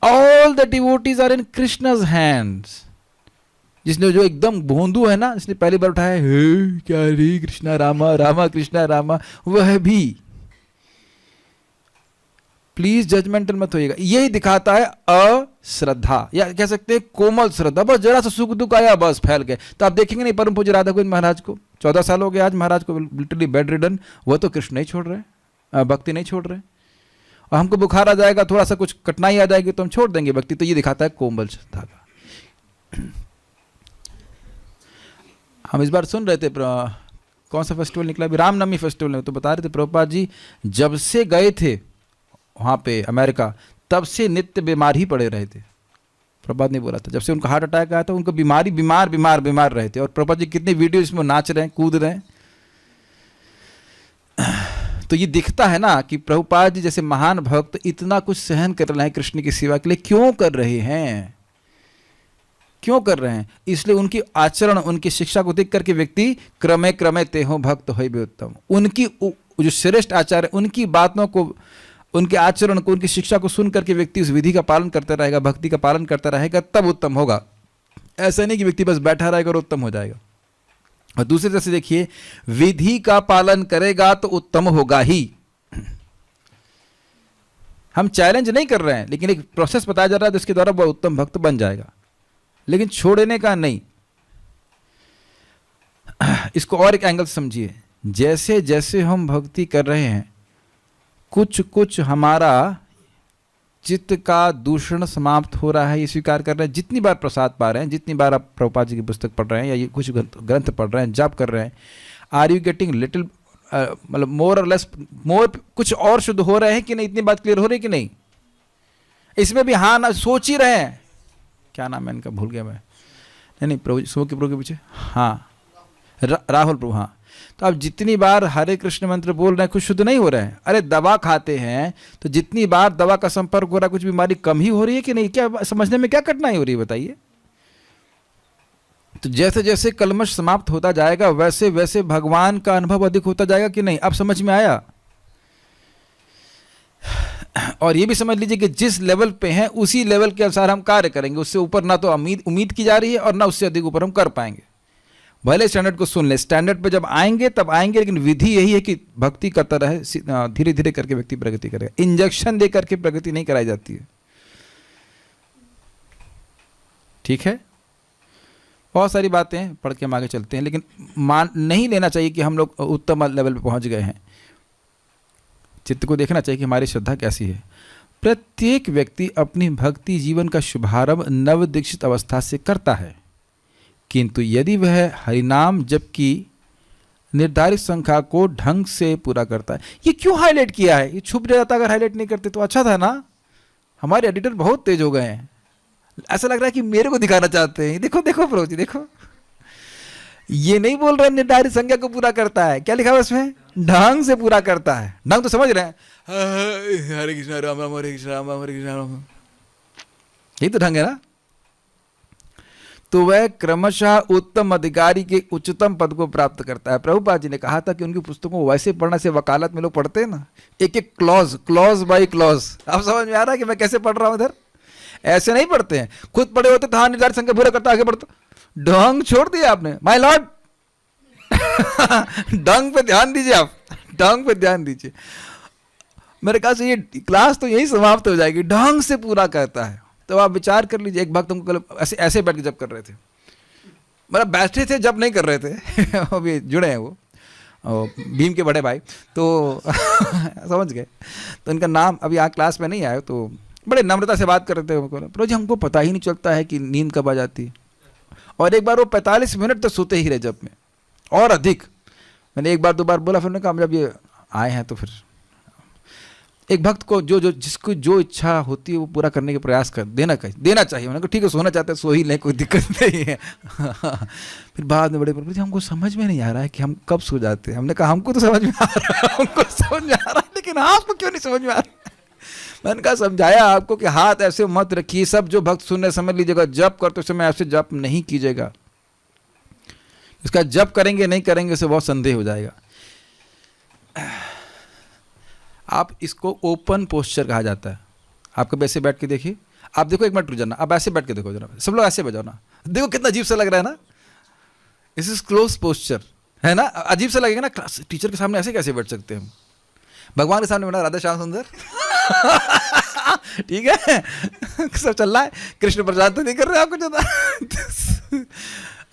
all the devotees are in Krishna's hands। जिसने जो एकदम भोंदू है ना, जिसने पहली बार उठाया, हे क्या रे कृष्णा रामा रामा कृष्णा रामा, वह भी। प्लीज जजमेंटल मत होइएगा। यही दिखाता है अश्रद्धा, या कह सकते हैं कोमल श्रद्धा। बस जरा सा सुख दुख आया, बस फैल गए। तो आप देखेंगे नहीं परम पूज्य राधा गोविंद महाराज को 14 साल हो गए आज, महाराज को लिटरली बेड रिडन, वो तो कृष्ण नहीं छोड़ रहे, भक्ति नहीं छोड़ रहे। और हमको बुखार आ जाएगा, थोड़ा सा कुछ कठिनाई आ जाएगी तो हम छोड़ देंगे भक्ति। तो ये दिखाता है कोमल श्रद्धा का। हम इस बार सुन रहे थे, कौन सा फेस्टिवल निकला अभी, रामनवमी फेस्टिवल, तो बता रहे थे प्रभुपाद जी जब से गए थे वहाँ पे अमेरिका, तब से नित्य बीमार ही पड़े रहे थे। प्रभुपाद ने बोला था जब से उनका हार्ट अटैक आया था, उनको बीमारी बीमार रहे थे। और प्रभुपाद जी कितने वीडियो इसमें नाच रहे हैं, कूद रहे हैं। तो ये दिखता है ना कि प्रभुपाद जी जैसे महान भक्त इतना कुछ सहन कर रहे हैं कृष्ण की सेवा के लिए, क्यों कर रहे हैं? क्यों कर रहे हैं? इसलिए उनकी आचरण, उनकी शिक्षा को देख करके व्यक्ति क्रमे क्रमे ते हो भक्त हो भी उत्तम, उनकी जो श्रेष्ठ आचार्य, उनकी बातों को, उनके आचरण को, उनकी शिक्षा को सुन करके व्यक्ति उस विधि का पालन करता रहेगा, भक्ति का पालन करता रहेगा, तब उत्तम होगा। ऐसा नहीं कि व्यक्ति बस बैठा रहेगा और उत्तम हो जाएगा। और दूसरी तरह से देखिए, विधि का पालन करेगा तो उत्तम होगा ही। हम चैलेंज नहीं कर रहे हैं, लेकिन एक प्रोसेस बताया जा रहा है तो इसके द्वारा वह उत्तम भक्त बन जाएगा, लेकिन छोड़ने का नहीं। इसको और एक एंगल से समझिए, जैसे जैसे हम भक्ति कर रहे हैं, कुछ कुछ हमारा चित्त का दूषण समाप्त हो रहा है, ये स्वीकार कर रहे हैं। जितनी बार प्रसाद पा रहे हैं, जितनी बार आप प्रभुपाद जी की पुस्तक पढ़ रहे हैं या ये कुछ ग्रंथ पढ़ रहे हैं, जाप कर रहे हैं, आर यू गेटिंग लिटिल मतलब मोर और लेस, मोर कुछ और शुद्ध हो रहे हैं कि नहीं? इतनी बात क्लियर हो रही कि नहीं? इसमें भी हाँ ना सोच ही रहे हैं, क्या नाम है इनका, भूल गया मैं, नहीं प्रभु, सुबह के प्रभु के पीछे, हाँ राहुल प्रभु, हाँ। तो आप जितनी बार हरे कृष्ण मंत्र बोल रहे हैं, कुछ शुद्ध नहीं हो रहे हैं। अरे दवा खाते हैं तो जितनी बार दवा का संपर्क हो रहा है, कुछ बीमारी कम ही हो रही है कि नहीं? क्या समझने में क्या कठिनाई हो रही है बताइए? तो जैसे जैसे कलमश समाप्त होता जाएगा, वैसे वैसे भगवान का अनुभव अधिक होता जाएगा कि नहीं? अब समझ में आया? और ये भी समझ लीजिए कि जिस लेवल पे हैं उसी लेवल के अनुसार हम कार्य करेंगे, उससे ऊपर ना तो उम्मीद की जा रही है और ना उससे अधिक ऊपर हम कर पाएंगे। भले स्टैंडर्ड को सुन ले, स्टैंडर्ड पे जब आएंगे तब आएंगे, लेकिन विधि यही है कि भक्ति करता रहे, धीरे धीरे करके व्यक्ति प्रगति करेगा। इंजेक्शन दे करके प्रगति नहीं कराई जाती है, ठीक है? बहुत सारी बातें पढ़ के हम आगे चलते हैं, लेकिन मान नहीं लेना चाहिए कि हम लोग उत्तम लेवल पे पहुंच गए हैं। चित्त को देखना चाहिए कि हमारी श्रद्धा कैसी है। प्रत्येक व्यक्ति अपनी भक्ति जीवन का शुभारंभ नव दीक्षित अवस्था से करता है, किंतु यदि वह हरिनाम जप की निर्धारित संख्या को ढंग से पूरा करता है। ये क्यों हाईलाइट किया है? ये छुप जाता, अगर हाईलाइट नहीं करते तो अच्छा था ना। हमारे एडिटर बहुत तेज हो गए हैं, ऐसा लग रहा है कि मेरे को दिखाना चाहते हैं। देखो देखो प्रभु जी, देखो ये नहीं बोल रहे निर्धारित संख्या को पूरा करता है, क्या लिखा है उसमें? ढंग से पूरा करता है। ढंग तो समझ रहे हैं, हरे कृष्ण राम राम हरे कृष्ण राम राम हरे कृष्ण राम, यही तो ढंग है ना। तो वह क्रमशः उत्तम अधिकारी के उच्चतम पद को प्राप्त करता है। प्रभुपाद जी ने कहा था कि उनकी पुस्तकों को वैसे पढ़ना से वकालत में लोग पढ़ते हैं ना, एक एक क्लॉज बाय क्लॉज। अब समझ में आ रहा है कि मैं कैसे पढ़ रहा हूं इधर? ऐसे नहीं पढ़ते हैं। खुद पढ़े होते तो हाँ निर्धारित संख्या पूरा करता, आगे बढ़ता। ढंग छोड़ दिया आपने, माय लॉर्ड। ढंग पे ध्यान दीजिए, आप ढंग पे ध्यान दीजिए। मेरे ख्याल से ये क्लास तो यही समाप्त हो जाएगी। ढंग से पूरा करता है। तो आप विचार कर लीजिए, एक भक्त हमको कल ऐसे बैठ के जब कर रहे थे, मतलब बैठे थे जब नहीं कर रहे थे। अभी जुड़े हैं वो भीम के बड़े भाई, तो समझ गए। तो इनका नाम अभी यहाँ क्लास में नहीं आया, तो बड़े नम्रता से बात कर रहे थे। प्रभु जी हमको पता ही नहीं चलता है कि नींद कब आ जाती है। और एक बार वो 45 मिनट तो सोते ही रहे जब में, और अधिक। मैंने एक बार दो बार बोला, फिर उन्होंने कहा जब ये आए हैं तो फिर एक भक्त को जो जिसको जो इच्छा होती है वो पूरा करने के प्रयास कर देना चाहिए। उन्होंने कहा ठीक है, सोना चाहते हैं सो ही लें, कोई दिक्कत नहीं है। फिर बाद में बड़े प्रभु जी हमको समझ में नहीं आ रहा है कि हम कब सो जाते हैं। हमने कहा हमको तो समझ में आ रहा है, हमको समझ में आ रहा है, लेकिन आपको क्यों नहीं समझ में आ रहा है? मैंने कहा समझाया आपको कि हाथ ऐसे मत रखिए। सब जो भक्त सुनने समझ लीजिएगा, जप करते समय ऐसे जप नहीं कीजिएगा। इसका जप करेंगे नहीं करेंगे उससे बहुत संदेह हो जाएगा। आप इसको ओपन पोस्चर कहा जाता है। आप कभी ऐसे बैठ के देखिए, आप देखो, एक मिनट रुक जाना, आप ऐसे बैठ के देखो जरा, सब लोग ऐसे बजाओ ना, देखो कितना अजीब सा लग रहा है ना। दिस इज क्लोज पोस्चर, है ना? अजीब सा लगेगा ना। टीचर के सामने ऐसे कैसे बैठ सकते हैं हम? भगवान के सामने बना राधा श्याम सुंदर। ठीक है, सब चल रहा है। कृष्ण प्रसाद तो नहीं कर रहे आपको ज्यादा।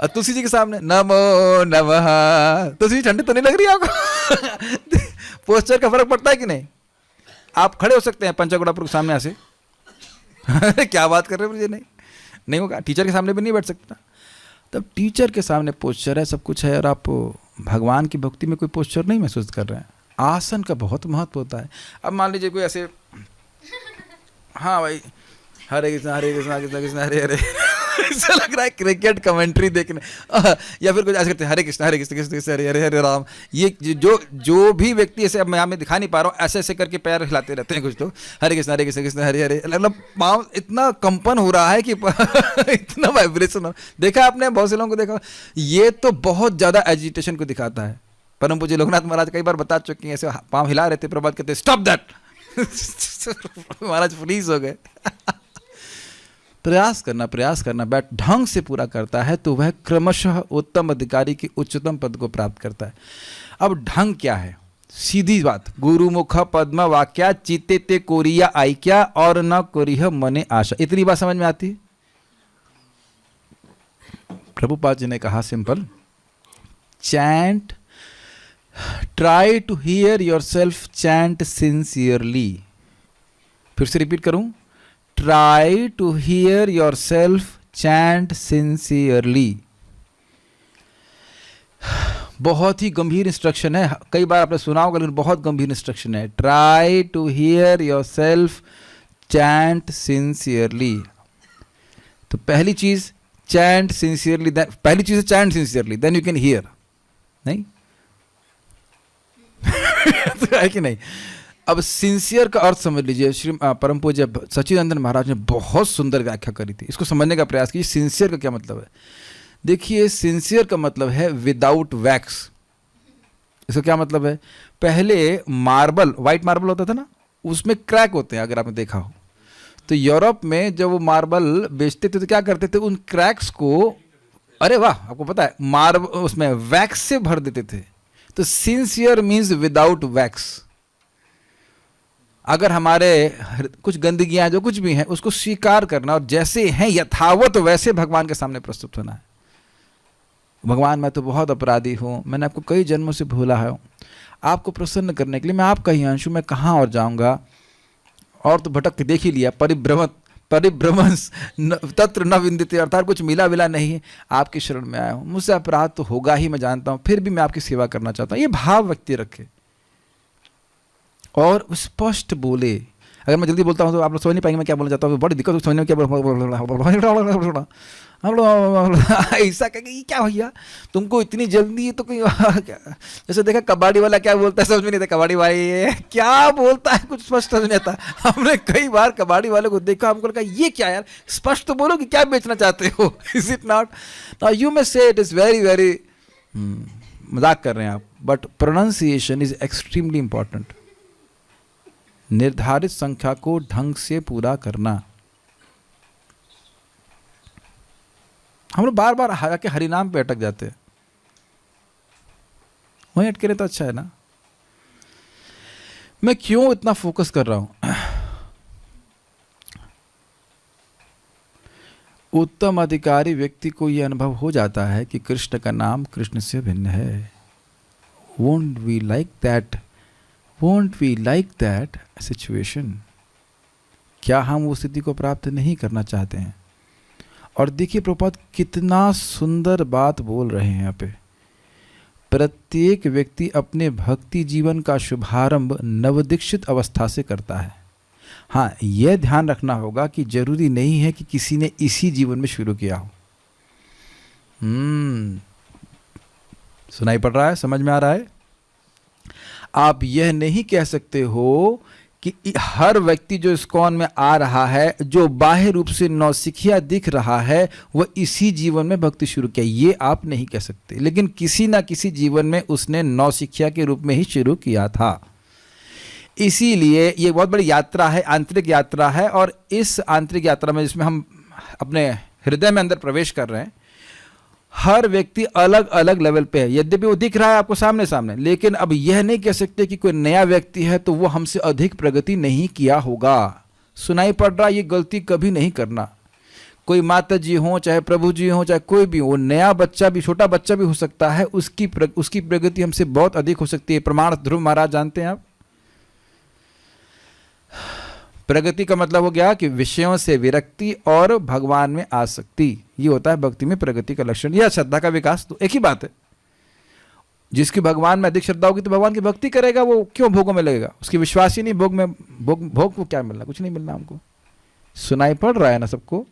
तुलसी जी के सामने नमो नमः, तुलसी जी ठंडी तो नहीं लग रही आपको? पोस्चर का फर्क पड़ता है कि नहीं? आप खड़े हो सकते हैं पंचागुड़ापुर के सामने ऐसे। क्या बात कर रहे हैं मुझे? नहीं होगा। टीचर के सामने भी नहीं बैठ सकता। तब टीचर के सामने पोस्चर है, सब कुछ है, और आप भगवान की भक्ति में कोई पोस्चर नहीं महसूस कर रहे हैं। आसन का बहुत महत्व होता है। अब मान लीजिए कोई ऐसे, हाँ भाई, हरे कृष्णा कृष्णा कृष्ण हरे हरे, ऐसा लग रहा है क्रिकेट कमेंट्री देखने। या फिर कुछ ऐसे करते हैं, हरे कृष्ण कृष्ण कृष्ण हरे हरे हरे राम। ये जो भी व्यक्ति ऐसे, अब मैं यहाँ में दिखा नहीं पा रहा हूँ, ऐसे ऐसे करके पैर हिलाते रहते हैं कुछ तो, हरे कृष्ण कृष्ण हरे हरे, मतलब पाँव इतना कंपन हो रहा है कि इतना वाइब्रेशन हो। देखा आपने, बहुत से लोगों को देखा, ये तो बहुत ज़्यादा एजिटेशन को दिखाता है। परम पूज्य लोकनाथ महाराज कई बार बता चुके हैं, ऐसे पाँव हिला रहे थे, प्रभात कहते स्टॉप दैट। महाराज फ्रीज हो गए। प्रयास करना बैठ ढंग से पूरा करता है तो वह क्रमशः उत्तम अधिकारी की उच्चतम पद को प्राप्त करता है। अब ढंग क्या है? सीधी बात, गुरुमुख पद्म वाक्या चित्ते ते कोरिया आइक्या और न कोरिह मने आशा। इतनी बात समझ में आती है? प्रभुपाद जी ने कहा simple, chant, try to hear your self chant sincerely. फिर से रिपीट करूं, try to hear your self chant sincerely. बहुत ही गंभीर इंस्ट्रक्शन है, कई बार आपने सुना होगा, लेकिन बहुत गंभीर इंस्ट्रक्शन है। Try to hear your self chant sincerely. तो पहली चीज चैंट सिंसियरली, पहली चीज है chant sincerely, then you can hear. नहीं तो है कि नहीं? अब सिंसियर का अर्थ समझ लीजिए। श्री परम पूज्य सच्चिदानंद महाराज ने बहुत सुंदर व्याख्या करी थी, इसको समझने का प्रयास कीजिए। सिंसियर का क्या मतलब है? देखिए, सिंसियर का मतलब है विदाउट वैक्स। इसका क्या मतलब है? पहले मार्बल, व्हाइट मार्बल होता था ना, उसमें क्रैक होते हैं, अगर आपने देखा हो तो। यूरोप में जब वो मार्बल बेचते थे तो क्या करते थे, उन क्रैक्स को, अरे वाह, आपको पता है, मार्बल उसमें वैक्स से भर देते थे। तो सिंसियर मीन्स विदाउट वैक्स। अगर हमारे कुछ गंदगियां जो कुछ भी हैं उसको स्वीकार करना और जैसे हैं यथावत वैसे भगवान के सामने प्रस्तुत होना है। भगवान, मैं तो बहुत अपराधी हूँ, मैंने आपको कई जन्मों से भूला है, आपको प्रसन्न करने के लिए मैं आपका ही अंश हूँ, मैं कहाँ और जाऊँगा, और तो भटक के देख ही लिया, परिभ्रमण तत्र न विंदिते, अर्थात कुछ मिला विला नहीं, आपकी शरण में आया हूँ, मुझसे अपराध तो होगा ही, मैं जानता हूँ, फिर भी मैं आपकी सेवा करना चाहता हूँ। ये भाव व्यक्ति रखे और स्पष्ट बोले। अगर मैं जल्दी बोलता हूँ तो आप लोग समझ नहीं पाएंगे मैं क्या बोलना चाहता हूँ, बड़ी दिक्कत समझने में। क्या हम लोग ऐसा कहेंगे, क्या भैया तुमको इतनी जल्दी है तो कहीं जैसे देखा कबाड़ी वाला क्या बोलता है, समझ में नहीं आता, कबाड़ी भाई क्या बोलता है, कुछ स्पष्ट समझ नहीं आता। हमने कई बार कबाड़ी वाले को देखा, हमको लगा ये क्या यार, स्पष्ट तो बोलो कि क्या बेचना चाहते हो। Is it not? Now you may से इट इज वेरी वेरी, मजाक कर रहे हैं आप, but pronunciation is extremely important. निर्धारित संख्या को ढंग से पूरा करना। हम लोग बार बार आके हरिनाम पे अटक जाते हैं, वहीं अटके रहे तो अच्छा है ना। मैं क्यों इतना फोकस कर रहा हूं? उत्तम अधिकारी व्यक्ति को यह अनुभव हो जाता है कि कृष्ण का नाम कृष्ण से भिन्न है। Won't we like that? Won't we like that situation? क्या हम वो स्थिति को प्राप्त नहीं करना चाहते हैं? और देखिए प्रभुपाद कितना सुंदर बात बोल रहे हैं यहाँ पे। प्रत्येक व्यक्ति अपने भक्ति जीवन का शुभारंभ नवदीक्षित अवस्था से करता है। हाँ, यह ध्यान रखना होगा कि जरूरी नहीं है कि किसी ने इसी जीवन में शुरू किया हो। सुनाई पड़ रहा है? समझ में आ रहा है? आप यह नहीं कह सकते हो कि हर व्यक्ति जो इस्कॉन में आ रहा है, जो बाह्य रूप से नौसिखिया दिख रहा है, वह इसी जीवन में भक्ति शुरू किया, ये आप नहीं कह सकते। लेकिन किसी ना किसी जीवन में उसने नौसिखिया के रूप में ही शुरू किया था। इसीलिए ये बहुत बड़ी यात्रा है, आंतरिक यात्रा है। और इस आंतरिक यात्रा में जिसमें हम अपने हृदय में अंदर प्रवेश कर रहे हैं, हर व्यक्ति अलग अलग लेवल पे है। यद्यपि वो दिख रहा है आपको सामने सामने, लेकिन अब यह नहीं कह सकते कि कोई नया व्यक्ति है तो वो हमसे अधिक प्रगति नहीं किया होगा। सुनाई पड़ रहा, ये गलती कभी नहीं करना। कोई माता जी हो, चाहे प्रभु जी हो, चाहे कोई भी हो, नया बच्चा भी, छोटा बच्चा भी हो सकता है, उसकी प्रगति हमसे बहुत अधिक हो सकती है। प्रमाण ध्रुव महाराज जानते हैं आप? प्रगति का मतलब हो गया कि विषयों से विरक्ति और भगवान में आसक्ति, ये होता है भक्ति में प्रगति का लक्षण, या श्रद्धा का विकास। तो एक ही बात है, जिसकी भगवान में अधिक श्रद्धा होगी तो भगवान की भक्ति करेगा, वो क्यों भोगों में लगेगा? उसकी विश्वास ही नहीं भोग में, भोग को क्या मिलना? कुछ नहीं मिलना हमको। सुनाई पड़ रहा है ना सबको?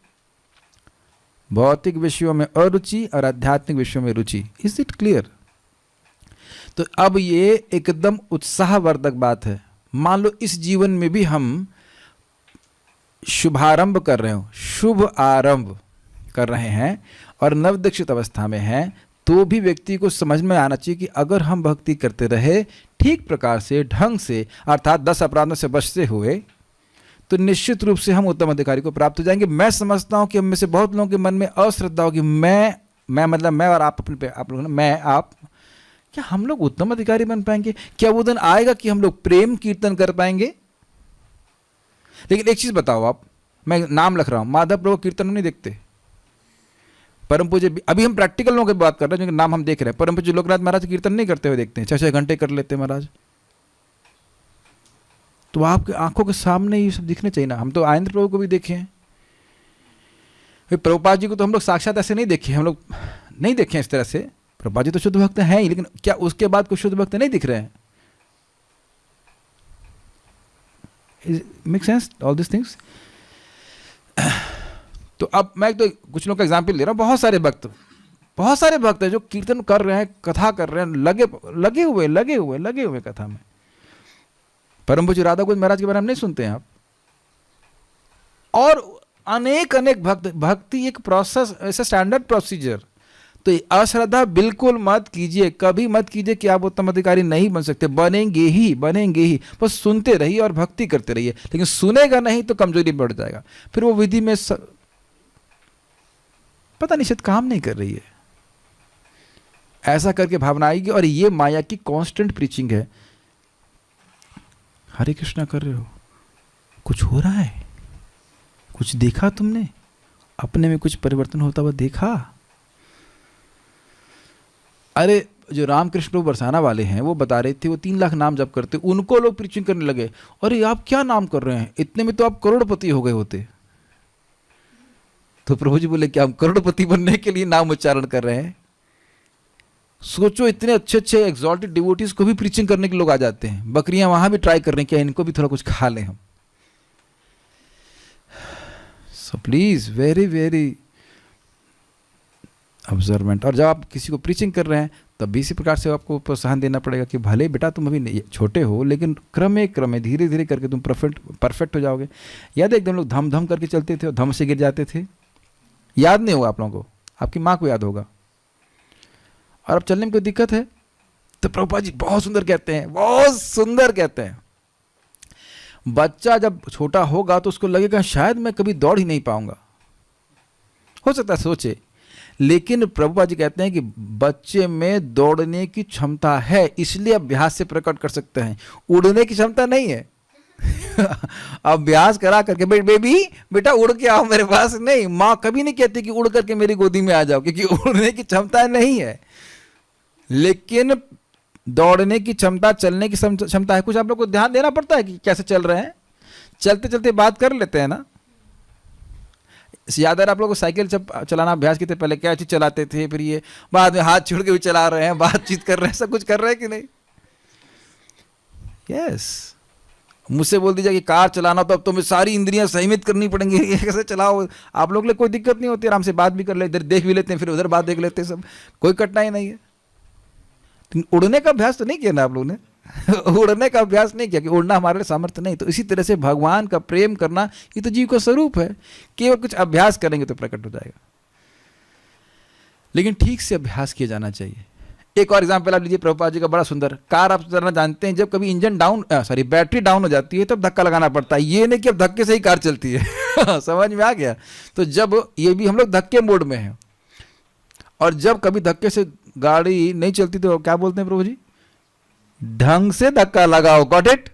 भौतिक विषयों में अरुचि और आध्यात्मिक विषयों में रुचि। Is it clear? तो अब ये एकदम उत्साहवर्धक बात है। मान लो इस जीवन में भी हम शुभारंभ कर रहे हो, शुभ आरंभ कर रहे हैं और नवदीक्षित अवस्था में हैं, तो भी व्यक्ति को समझ में आना चाहिए कि अगर हम भक्ति करते रहे ठीक प्रकार से, ढंग से, अर्थात 10 अपराधों से बचते हुए, तो निश्चित रूप से हम उत्तम अधिकारी को प्राप्त हो जाएंगे। मैं समझता हूं कि हम में से बहुत लोगों के मन में अश्रद्धा होगी, मैं मतलब मैं और आप अपने पे, आप लोग, मैं आप, क्या हम लोग उत्तम अधिकारी बन पाएंगे? क्या वो दिन आएगा कि हम लोग प्रेम कीर्तन कर पाएंगे? लेकिन एक चीज बताओ आप, मैं नाम लिख रहा हूं, माधव प्रभु कीर्तन नहीं देखते। परम पूज्य, अभी हम प्रैक्टिकल लोगों की बात कर रहे हैं, जो नाम हम देख रहे हैं, परम पूज्य लोकनाथ महाराज कीर्तन नहीं करते हुए देखते हैं, 6-6 घंटे कर लेते हैं महाराज। तो आपके आंखों के सामने ये सब दिखने चाहिए ना। हम तो आयेंद्र प्रभु को भी देखे हैं, प्रभुपाद जी को तो हम लोग साक्षात ऐसे नहीं देखे, हम लोग नहीं देखे इस तरह से। प्रभुपाद जी तो शुद्ध भक्त हैं ही, लेकिन क्या उसके बाद कुछ शुद्ध भक्त नहीं दिख रहे हैं? Make sense all this things? तो अब मैं तो कुछ लोगों का एग्जाम्पल ले रहा हूँ। बहुत सारे भक्त हैं जो कीर्तन कर रहे हैं, कथा कर रहे हैं, लगे हुए कथा में। परम पूज्य राधा गोविंद महाराज के बारे में नहीं सुनते हैं आप? और अनेक भक्ति एक प्रोसेस, ऐसा स्टैंडर्ड प्रोसीजर। तो अश्रद्धा बिल्कुल मत कीजिए, कभी मत कीजिए कि आप उत्तम अधिकारी नहीं बन सकते। बनेंगे ही। बस सुनते रहिए और भक्ति करते रहिए, लेकिन सुनेगा नहीं तो कमजोरी बढ़ जाएगा। फिर वो विधि में पता नहीं शायद काम नहीं कर रही है, ऐसा करके भावना आएगी। और ये माया की कांस्टेंट प्रीचिंग है। हरे कृष्णा कर रहे हो, कुछ हो रहा है, कुछ देखा तुमने, अपने में कुछ परिवर्तन होता हुआ देखा? अरे जो रामकृष्ण प्रभु बरसाना वाले हैं वो बता रहे थे, वो 3 लाख नाम जप करते, उनको लोग प्रीचिंग करने लगे, अरे आप क्या नाम कर रहे हैं, इतने में तो आप करोड़पति हो गए होते। तो प्रभु जी बोले कि हम करोड़पति बनने के लिए नाम उच्चारण कर रहे हैं? सोचो, इतने अच्छे एग्जॉल्टेड डिवोटीज को भी प्रीचिंग करने के लोग आ जाते हैं। बकरियां वहां भी ट्राई कर रहे हैं कि इनको भी थोड़ा कुछ खा लें हम। So please very observant. और जब आप किसी को प्रीचिंग कर रहे हैं तब भी इसी प्रकार से आपको प्रोत्साहन देना पड़ेगा कि भले बेटा तुम अभी छोटे हो, लेकिन क्रमे धीरे करके तुम परफेक्ट हो जाओगे। याद है एकदम लोग धम करके चलते थे और धम से गिर जाते थे? याद नहीं होगा आप लोगों को, आपकी माँ को याद होगा। और अब चलने में कोई दिक्कत है तो प्रभुपाद जी बहुत सुंदर कहते हैं, बच्चा जब छोटा होगा तो उसको लगेगा शायद मैं कभी दौड़ ही नहीं पाऊंगा, हो सकता है सोचे। लेकिन प्रभुपाद जी कहते हैं कि बच्चे में दौड़ने की क्षमता है, इसलिए अभ्यास से प्रकट कर सकते हैं, उड़ने की क्षमता नहीं है। अभ्यास करा करके बेटा उड़ के आओ मेरे पास, नहीं, माँ कभी नहीं कहती कि उड़ करके मेरी गोदी में आ जाओ, क्योंकि उड़ने की क्षमता नहीं है। लेकिन दौड़ने की क्षमता, चलने की क्षमता है। कुछ आप लोग को ध्यान देना पड़ता है कि कैसे चल रहे हैं। चलते बात कर लेते हैं ना। याद है आप लोग को साइकिल चलाना अभ्यास किए थे पहले, क्या चीज चलाते थे, फिर ये बाद में हाथ छोड़ के भी चला रहे हैं, बातचीत कर रहे हैं, सब कुछ कर रहे हैं कि नहीं? यस। मुझसे बोल दीजिए कि कार चलाना तो अब तुम्हें सारी इंद्रियां संयमित करनी पड़ेंगी, कैसे चलाओ। आप लोग के लिए कोई दिक्कत नहीं होती, आराम से बात भी कर ले, इधर देख भी लेते हैं, फिर उधर बात देख लेते हैं, सब कोई कठिनाई नहीं है। उड़ने का अभ्यास तो नहीं किया ना आप लोगों ने? उड़ने का अभ्यास नहीं किया कि उड़ना हमारे लिए सामर्थ्य नहीं। तो इसी तरह से भगवान का प्रेम करना ये तो जीव का स्वरूप है, केवल कुछ अभ्यास करेंगे तो प्रकट हो जाएगा। लेकिन ठीक से अभ्यास किया जाना चाहिए। एक और एग्जाम्पल आप लीजिए प्रभुपाद जी का, बड़ा सुंदर। कार आप चलाना जानते हैं, जब कभी इंजन बैटरी डाउन हो जाती है तब धक्का लगाना पड़ता है, ये नहीं कि अब धक्के से ही कार चलती है। समझ में आ गया? तो जब ये भी हम लोग धक्के मोड में हैं, और जब कभी धक्के से गाड़ी नहीं चलती तो क्या बोलते हैं प्रभु जी? ढंग से धक्का लगाओ। Got it?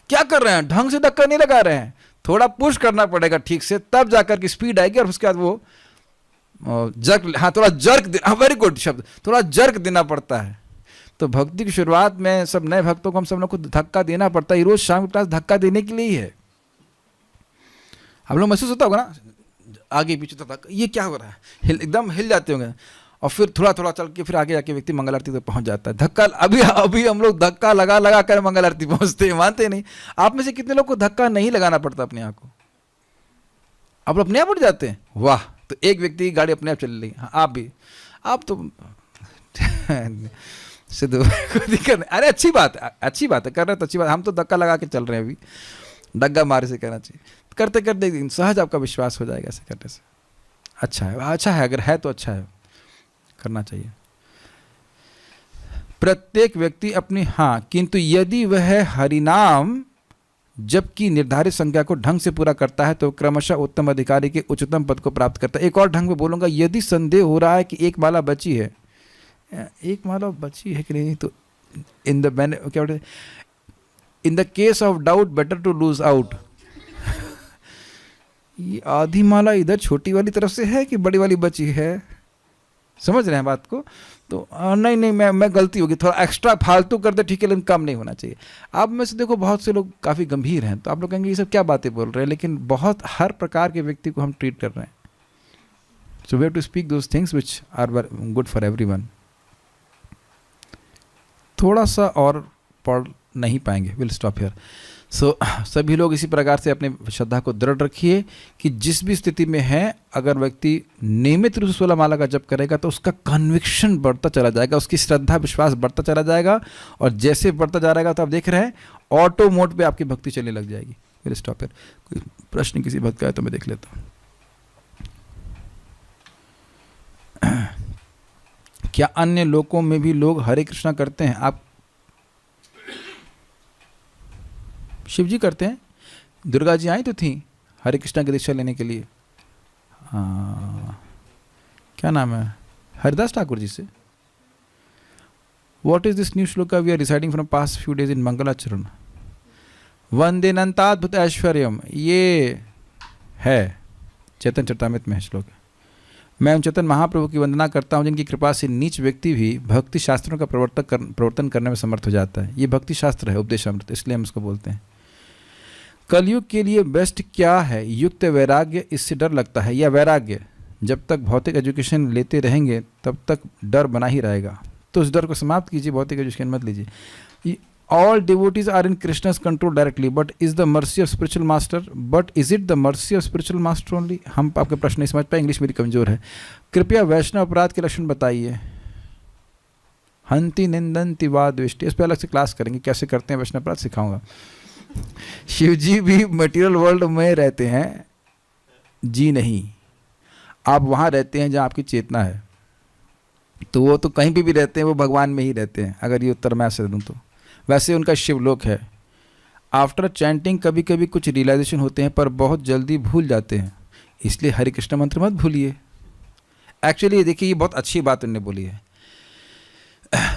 क्या कर रहे हैं? ढंग से धक्का नहीं लगा रहे हैं, थोड़ा पुश करना पड़ेगा ठीक से, तब जाकर के स्पीड आएगी, और उसके बाद वो जर्क, हाँ थोड़ा जर्क, वेरी गुड शब्द, थोड़ा जर्क देना पड़ता है। तो भक्ति की शुरुआत में सब नए भक्तों को हम सब लोग को धक्का देना पड़ता है। रोज शाम के पास धक्का देने के लिए ही है। आप लोग महसूस होता होगा ना, आगे पीछे तो धक्का, ये क्या हो रहा है, एकदम हिल जाते होंगे, और फिर थोड़ा चल के फिर आगे जाके व्यक्ति मंगल आरती तक पहुंच जाता है। धक्का अभी हम लोग धक्का लगा कर मंगल आरती पहुंचते हैं, मानते नहीं। आप में से कितने लोग को धक्का नहीं लगाना पड़ता अपने आप को? आप अपने आप उठ जाते हैं, वाह। तो एक व्यक्ति की गाड़ी अपने आप चल रही, हाँ आप भी, आप तो सिद्धू कोई दिक्कत नहीं। अरे अच्छी बात है, अच्छी बात है, कर रहे हैं तो अच्छी बात। हम तो धक्का लगा के चल रहे हैं अभी, डग्गा मारे से कहना चाहिए। करते करते एक दिन सहज आपका विश्वास हो जाएगा ऐसे करने से। अच्छा है, अच्छा है, अगर है तो अच्छा है, करना चाहिए। प्रत्येक व्यक्ति अपनी, हाँ, किंतु यदि वह हरिनाम जबकि निर्धारित संख्या को ढंग से पूरा करता है तो क्रमशः उत्तम अधिकारी के उच्चतम पद को प्राप्त करता है। एक और ढंग में बोलूँगा, यदि संदेह हो रहा है कि एक माला बची है, एक माला बची है कि नहीं, तो इन द क्या बोलते, in the case of doubt better to lose out. ये आधी माला इधर छोटी वाली तरफ से है कि बड़ी वाली बची है, समझ रहे हैं बात को? तो नहीं नहीं, मैं गलती होगी, थोड़ा एक्स्ट्रा फालतू करते ठीक है, लेकिन कम नहीं होना चाहिए। आप में से देखो बहुत से लोग काफ़ी गंभीर हैं, तो आप लोग कहेंगे ये सब क्या बातें बोल रहे हैं, लेकिन बहुत हर प्रकार के व्यक्ति को हम ट्रीट कर रहे हैं। So we have to speak those things which are good for everyone. थोड़ा सा और पढ़ नहीं पाएंगे, विल स्टॉप हियर। सो सभी लोग इसी प्रकार से अपने श्रद्धा को दृढ़ रखिए कि जिस भी स्थिति में है, अगर व्यक्ति नियमित रूप से 16 माला का जप करेगा तो उसका कन्विक्शन बढ़ता चला जाएगा, उसकी श्रद्धा विश्वास बढ़ता चला जाएगा, और जैसे बढ़ता जा रहेगा तो आप देख रहे हैं ऑटो मोड पे आपकी भक्ति चलने लग जाएगी। Will stop here. कोई प्रश्न किसी भक्त का है तो मैं देख लेता हूँ। क्या अन्य लोकों में भी लोग हरे कृष्णा करते हैं? आप शिव जी करते हैं, दुर्गा जी आई तो थी हरे कृष्णा की दीक्षा लेने के लिए, क्या नाम है, हरिदास ठाकुर जी से। What is this new shloka we are reciting from past few days in Mangalacharan? वंदेनंताद्भुत ऐश्वर्यम, ये है चैतन्य चरितामृत में है श्लोक। मैं उन चैतन्य महाप्रभु की वंदना करता हूँ जिनकी कृपा से नीच व्यक्ति भी भक्ति शास्त्रों का प्रवर्तन करने में समर्थ हो जाता है। ये भक्ति शास्त्र है, उपदेशामृत, इसलिए हम इसको बोलते हैं। कलयुग के लिए बेस्ट क्या है? युक्त वैराग्य, इससे डर लगता है, या वैराग्य? जब तक भौतिक एजुकेशन लेते रहेंगे तब तक डर बना ही रहेगा, तो उस डर को समाप्त कीजिए, भौतिक एजुकेशन मत लीजिए। All devotees are in Krishna's control directly, but is the mercy of spiritual master, but is it the mercy of spiritual master only? हम आपके प्रश्न नहीं समझ पाए, इंग्लिश मेरी कमजोर है। कृपया वैष्णव अपराध के लक्षण बताइए। हंति निंदन्ति वा द्वेष्टि, इस पर अलग से क्लास करेंगे, कैसे करते हैं वैष्णव अपराध, सिखाऊंगा। शिव जी भी मटेरियल वर्ल्ड में रहते हैं? जी नहीं, आप वहाँ रहते हैं जहाँ आपकी चेतना है, तो वो तो कहीं भी रहते हैं, वो भगवान में ही रहते हैं, अगर ये उत्तर मैं ऐसे दूँ तो। वैसे उनका शिवलोक है। आफ्टर चैंटिंग कभी कभी कुछ रियलाइजेशन होते हैं पर बहुत जल्दी भूल जाते हैं, इसलिए हरे कृष्ण मंत्र मत भूलिए। एक्चुअली देखिए, ये बहुत अच्छी बात उन्होंने बोली है।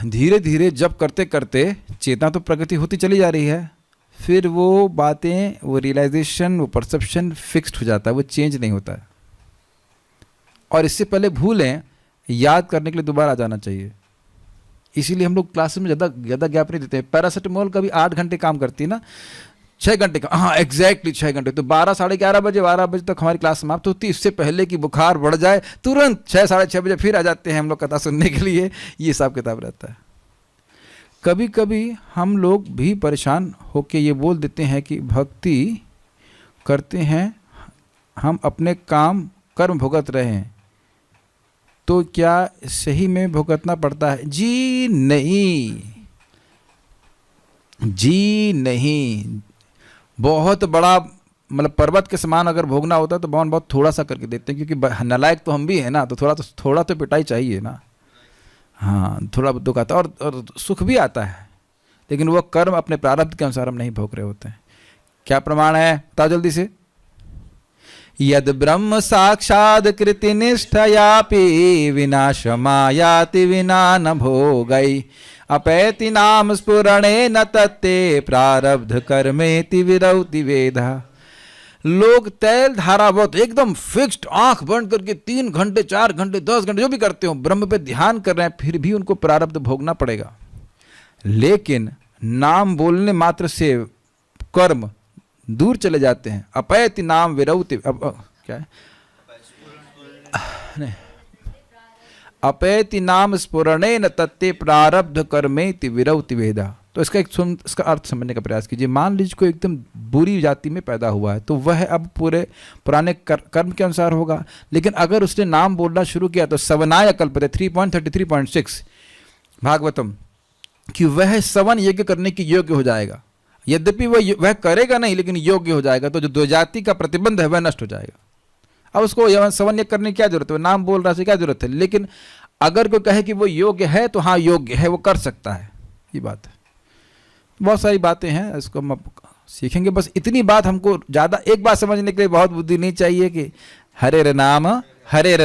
धीरे धीरे जब करते करते चेतना तो प्रगति होती चली जा रही है, फिर वो बातें, वो रियलाइजेशन, वो परसेप्शन फिक्स्ड हो जाता है, वो चेंज नहीं होता है। और इससे पहले भूलें, याद करने के लिए दोबारा आ जाना चाहिए। इसीलिए हम लोग क्लास में ज़्यादा गैप नहीं देते हैं। पैरासिटामोल का भी 8 घंटे काम करती है ना, 6 घंटे का, हाँ एग्जैक्टली 6 घंटे। तो 12 साढ़े 11 बजे 12 बजे तक हमारी क्लास समाप्त होती है। इससे पहले कि बुखार बढ़ जाए तुरंत 6 साढ़े 6 बजे फिर आ जाते हैं हम लोग कथा सुनने के लिए। ये हिसाब किताब रहता है। कभी कभी हम लोग भी परेशान होकर ये बोल देते हैं कि भक्ति करते हैं, हम अपने कर्म भुगत रहे हैं, तो क्या सही में भुगतना पड़ता है? जी नहीं, जी नहीं। बहुत बड़ा मतलब पर्वत के समान अगर भोगना होता है तो भगवान बहुत थोड़ा सा करके देते हैं, क्योंकि नालायक तो हम भी हैं ना, तो थोड़ा तो पिटाई चाहिए ना। हाँ, थोड़ा दुख आता है और सुख भी आता है, लेकिन वो कर्म अपने प्रारब्ध के अनुसार हम नहीं भोग रहे होते हैं। क्या प्रमाण है, बताओ जल्दी से। यद ब्रह्म साक्षाद कृति निष्ठयापि विनाशमायाति विना न भोगै अपैति नाम स्फुरणे न तत्ते प्रारब्ध कर्मेति विरौति वेदा। लोग तैल धारावत एकदम फिक्स्ड आंख बंद करके 3 घंटे 4 घंटे 10 घंटे जो भी करते हो ब्रह्म पे ध्यान कर रहे हैं, फिर भी उनको प्रारब्ध भोगना पड़ेगा। लेकिन नाम बोलने मात्र से कर्म दूर चले जाते हैं। अपैति नाम विरौति, क्या है, नहीं, अपैति नाम स्फुरणे न तत्ते प्रारब्ध कर्मेति विरौति वेदा। तो इसका अर्थ समझने का प्रयास कीजिए। मान लीजिए कोई एकदम बुरी जाति में पैदा हुआ है, तो वह अब पूरे पुराने कर्म के अनुसार होगा, लेकिन अगर उसने नाम बोलना शुरू किया तो सवनाय कल्पते 3.33.6 भागवतम, कि वह सवन यज्ञ करने की योग्य हो जाएगा। यद्यपि वह करेगा नहीं, लेकिन योग्य हो जाएगा, तो जो दो जाति का प्रतिबंध है वह नष्ट हो जाएगा। अब उसको सवन यज्ञ करने की क्या जरूरत है, नाम बोल रहा से क्या जरूरत है। लेकिन अगर कोई कहे कि वो योग्य है, तो हाँ योग्य है, वो कर सकता है, ये बात है। बहुत सारी बातें हैं, इसको हम सीखेंगे। बस इतनी बात हमको ज़्यादा एक बात समझने के लिए बहुत बुद्धि नहीं चाहिए कि हरे नाम हरे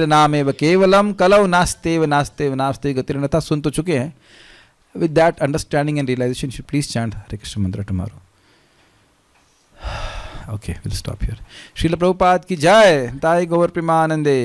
नाम एव केवलम कलौ नास्तेव नास्तेव नास्ते गतिर्नथा, सुन तो चुके हैं। With that understanding and realization you please chant Hare Krishna mantra tomorrow. Okay, will stop here. Srila Prabhupada की जय। ताई गौर प्रेमानंदे।